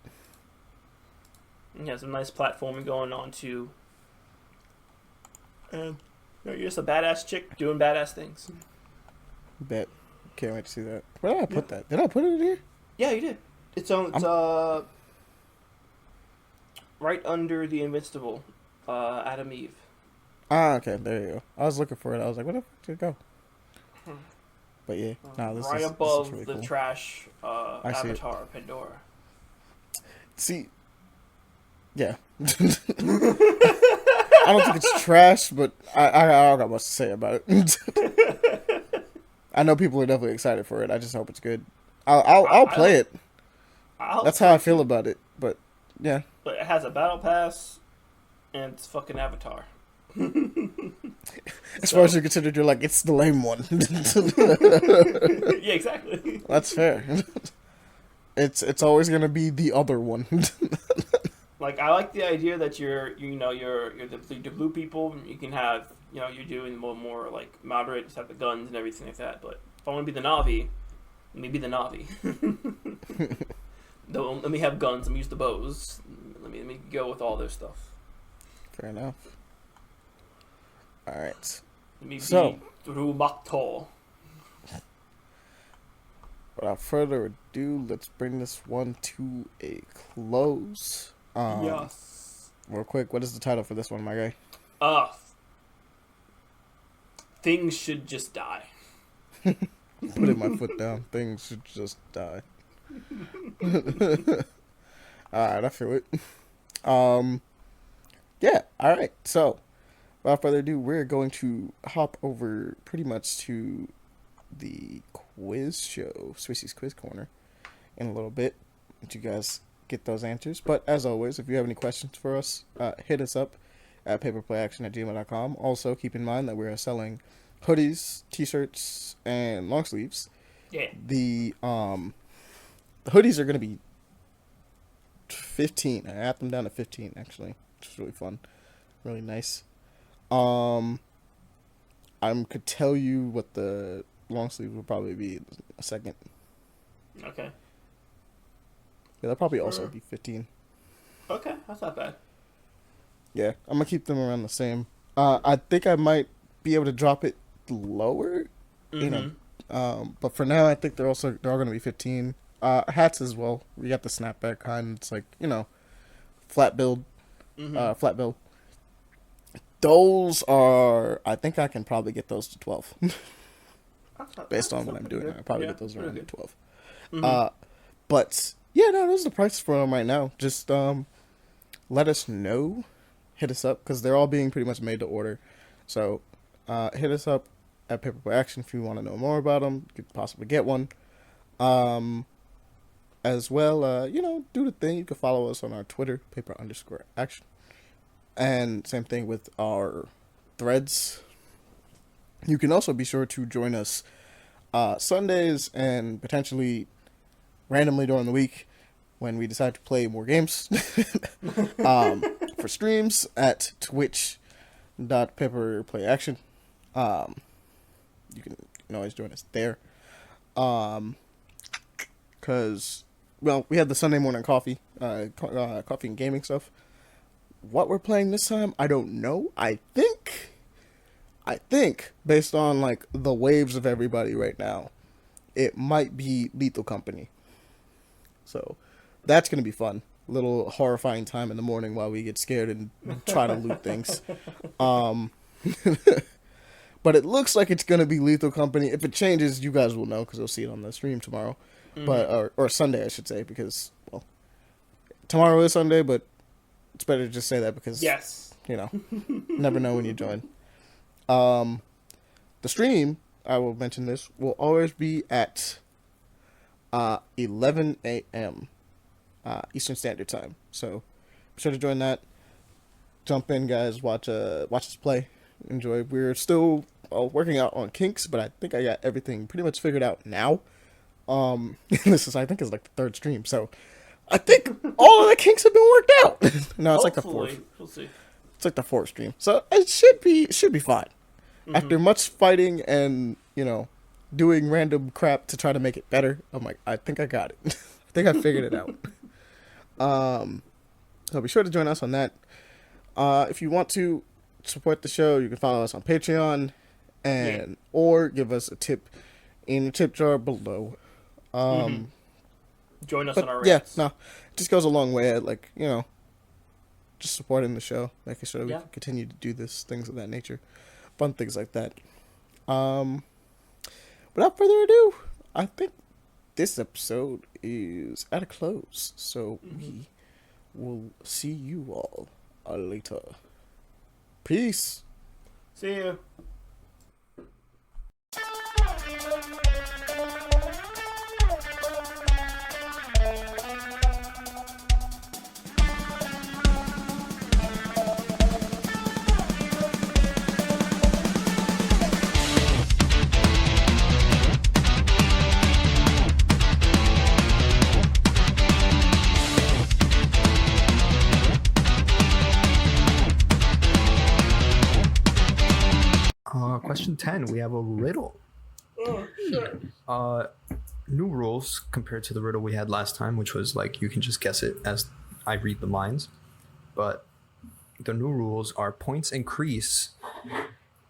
And you have some nice platforming going on too. And you're just a badass chick doing badass things. Bet. Can't wait to see that. Where did I put that? Did I put it in here? Yeah, you did. It's on. It's right under the Invincible, Adam Eve. Okay, there you go. I was looking for it. I was like, where the fuck did it go? But yeah, this right is above really the cool. trash Avatar Pandora. See, yeah. I don't think it's trash, but I don't got much to say about it. I know people are definitely excited for it. I just hope it's good. I'll play it. That's how I feel about it. But yeah. But it has a battle pass, and it's fucking Avatar. As far as you're considered, you're like, it's the lame one. Yeah, exactly. That's fair. It's always gonna be the other one. Like, I like the idea that you're the blue people. You can have you're doing more like moderate stuff, the guns and everything like that. But if I want to be the Na'vi, let me be the Na'vi. Let me have guns. Let me use the bows. Let me go with all their stuff. Fair enough. All right. Let me be Rumakto. Without further ado, let's bring this one to a close. Yes. Real quick, what is the title for this one, my guy? Things should just die. Putting my foot down. Things should just die. Alright, I feel it. Yeah, alright. So, without further ado, we're going to hop over pretty much to the quiz show, Swissy's Quiz Corner, in a little bit. Let you guys get those answers. But as always, if you have any questions for us, hit us up at paperplayaction@gmail.com. Also, keep in mind that we're selling hoodies, t-shirts, and long sleeves. Yeah. The hoodies are going to be 15. I got them down to 15, actually, which is really fun. Really nice. I could tell you what the long sleeve will probably be in a second. Okay. Yeah, they'll probably also be 15. Okay, that's not bad. Yeah, I'm going to keep them around the same. I think I might be able to drop it lower. But for now, I think they're all going to be 15. Hats as well. We got the snapback kind. It's like, flat build. Flat bill. Those are, I think I can probably get those to 12. Based on what I'm doing. I'll probably get those around to 12. But, yeah, no, those are the prices for them right now. Just let us know. Hit us up, because they're all being pretty much made to order. So, hit us up at Paperboy Action if you want to know more about them. You could possibly get one. As well, do the thing. You can follow us on our Twitter, paper_action. And same thing with our threads. You can also be sure to join us Sundays and potentially randomly during the week when we decide to play more games for streams at twitch.pepperplayaction. You can always join us there. Because, well, we had the Sunday morning coffee and gaming stuff. What we're playing this time, I don't know. I think, based on, like, the waves of everybody right now, it might be Lethal Company. So, that's going to be fun. A little horrifying time in the morning while we get scared and try to loot things. But it looks like it's going to be Lethal Company. If it changes, you guys will know, because you'll see it on the stream tomorrow. But or Sunday, I should say, because, well, tomorrow is Sunday, but it's better to just say that because, yes, never know when you join. The stream, I will mention this, will always be at 11 a.m. Eastern Standard Time. So be sure to join that. Jump in, guys. Watch us play. Enjoy. We're still working out on kinks, but I think I got everything pretty much figured out now. This is, I think, is like the third stream, so I think all of the kinks have been worked out. No, it's like the fourth. We'll see. It's like the fourth stream, so it should be fine. After much fighting and doing random crap to try to make it better, I'm like, I think I got it. I think I figured it out. So be sure to join us on that. If you want to support the show, you can follow us on Patreon or give us a tip in the tip jar below. Join us on our rants. Yeah, no, it just goes a long way at just supporting the show, making sure we can continue to do things of that nature, fun things like that. Without further ado, I think this episode is at a close, so we will see you all later. Peace. See you. Question 10, we have a riddle. Oh, sure. New rules compared to the riddle we had last time, which was like you can just guess it as I read the lines. But the new rules are points increase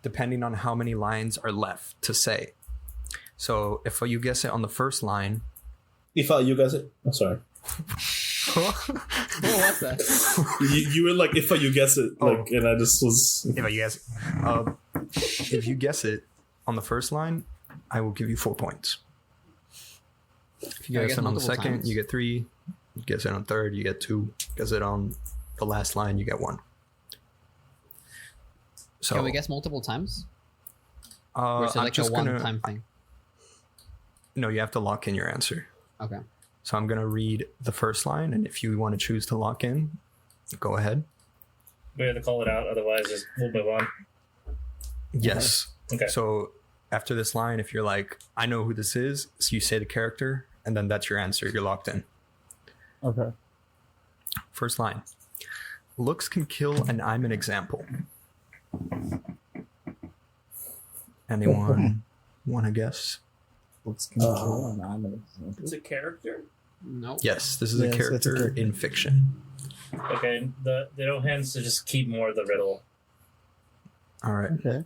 depending on how many lines are left to say. So if you guess it on the first line... You guess it? I'm sorry. What was that? You were like, if you guess it, and I just was. If you guess it on the first line, I will give you 4 points. If you guess it on the second, you get 3. You guess it on third, you get 2. Guess it on the last line, you get 1. So can we guess multiple times? Or is it like a one-time thing? No, you have to lock in your answer. Okay. So I'm going to read the first line, and if you want to choose to lock in, go ahead. We have to call it out, otherwise we'll move on. Yes. Okay. So after this line, if you're like, I know who this is, so you say the character, and then that's your answer. You're locked in. Okay. First line. Looks can kill, and I'm an example. Anyone want to guess? Looks can kill, and I'm an example. It's a character? No. Yes, this is a character in fiction. Okay, they don't hands to just keep more of the riddle. All right. Okay.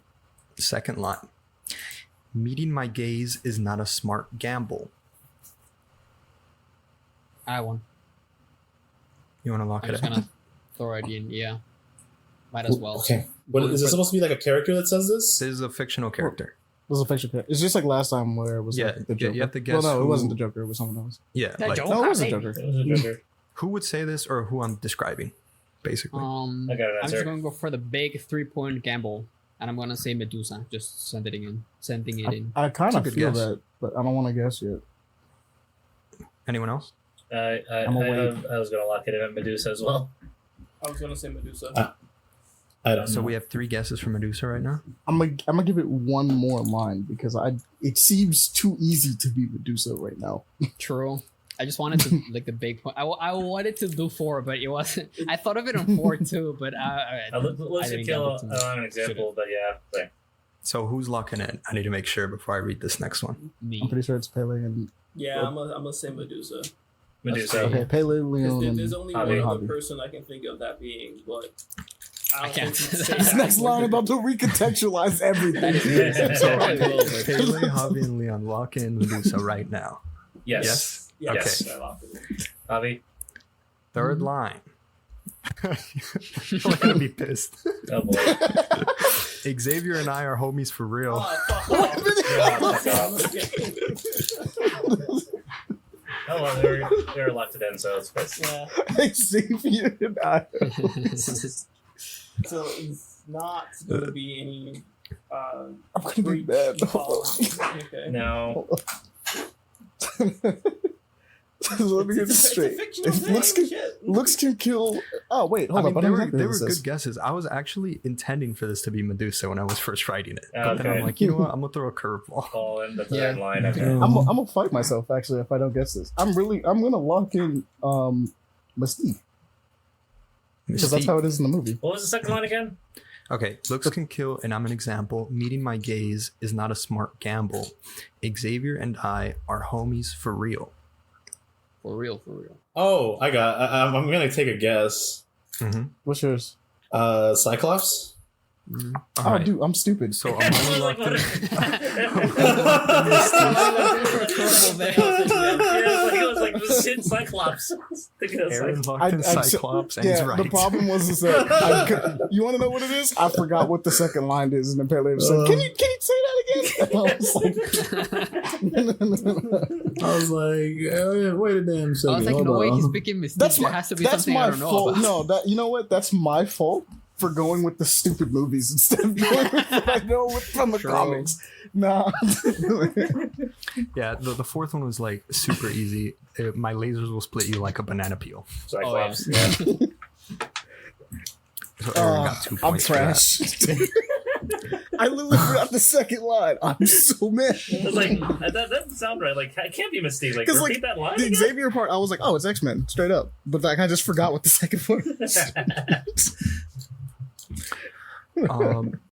Second line. Meeting my gaze is not a smart gamble. I won. You want to lock I'm it just in? gonna throw it in. Yeah. Might as well. Okay. What is this supposed to be like a character that says this? This is a fictional character. It was a fiction character. It's just like last time where it was like the Joker. You have to guess. Well, no, who... it wasn't the Joker. It was someone else. Yeah. No, Like, Joker, no, it was the maybe. Joker. It was a Joker. who would say this or who I'm describing, basically? I got an I'm answer. just gonna go for the big 3-point gamble, and I'm gonna say Medusa. Just sending it in. I kind That's a of good feel guess. that, but I don't want to guess yet. Anyone else? I was going to lock it in at Medusa as well. I was gonna say Medusa. I don't So know. we have 3 guesses for Medusa right now. I'm gonna give it one more line because it seems too easy to be Medusa right now. True. I just wanted to like the big point. I wanted to do 4, but it wasn't. I thought of it on 4 too, but Let's kill an example, but yeah. Play. So who's locking in? I need to make sure before I read this next one. Me. I'm pretty sure it's Pele and Yeah, I'm gonna say Medusa. Medusa. okay, Pele, Leon, There's and only Hobby. one other person I can think of that being, but I can't say say this that. next line about to recontextualize everything. Probably will, but- Pele, Javi, and Leon lock in Medusa right now. Yes. Yes. Okay. I locked it in. Javi. Third line. I'm gonna be pissed. Oh boy. Xavier and I are homies for real. Oh, fuck off. Oh well, they're locked it in, so it's fine. Yeah. Xavier and I. So it's not gonna be any. I'm gonna be mad. Okay. No. Let me get this straight. If looks can kill. Oh wait, hold I up. mean, I they don't were exactly good guesses. I was actually intending for this to be Medusa when I was first writing it. But then Okay. I'm like, you know what? I'm gonna throw a curveball. Fall in the third Yeah. line. Okay. I'm gonna fight myself actually if I don't guess this. I'm gonna lock in Mystique because that's how it is in the movie. What was the second line again? Okay, looks can kill, and I'm an example. Meeting my gaze is not a smart gamble. Xavier and I are homies for real. For real, for real. Oh, I'm gonna take a guess. What's yours? Cyclops. Oh, dude, I'm stupid. So I'm only Like, locked in. it was like shit Cyclops. Aaron locked in Cyclops, and he's right. The problem was is that you want to know what it is? I forgot what the second line is, and then Pele was like, "Can you say that again?" And I was like, Wait a damn I second. was like, hold no way, on. he's picking Mystique. "That's There my has to be that's something I my don't know fault." about. No, you know what? That's my fault for going with the stupid movies instead of going with what I know from the True. comics. Nah. Yeah, the fourth one was like super easy. My lasers will split you like a banana peel. Cyclops. yeah. So Aaron got 2 I'm points. for that. trash. I literally forgot the second line. I'm so mad. I was like, that doesn't sound right. Like, it can't be Mystique. Like, 'Cause, repeat that line. The again? Xavier part, I was like, oh, it's X-Men, straight up. But like, I just forgot what the second part was.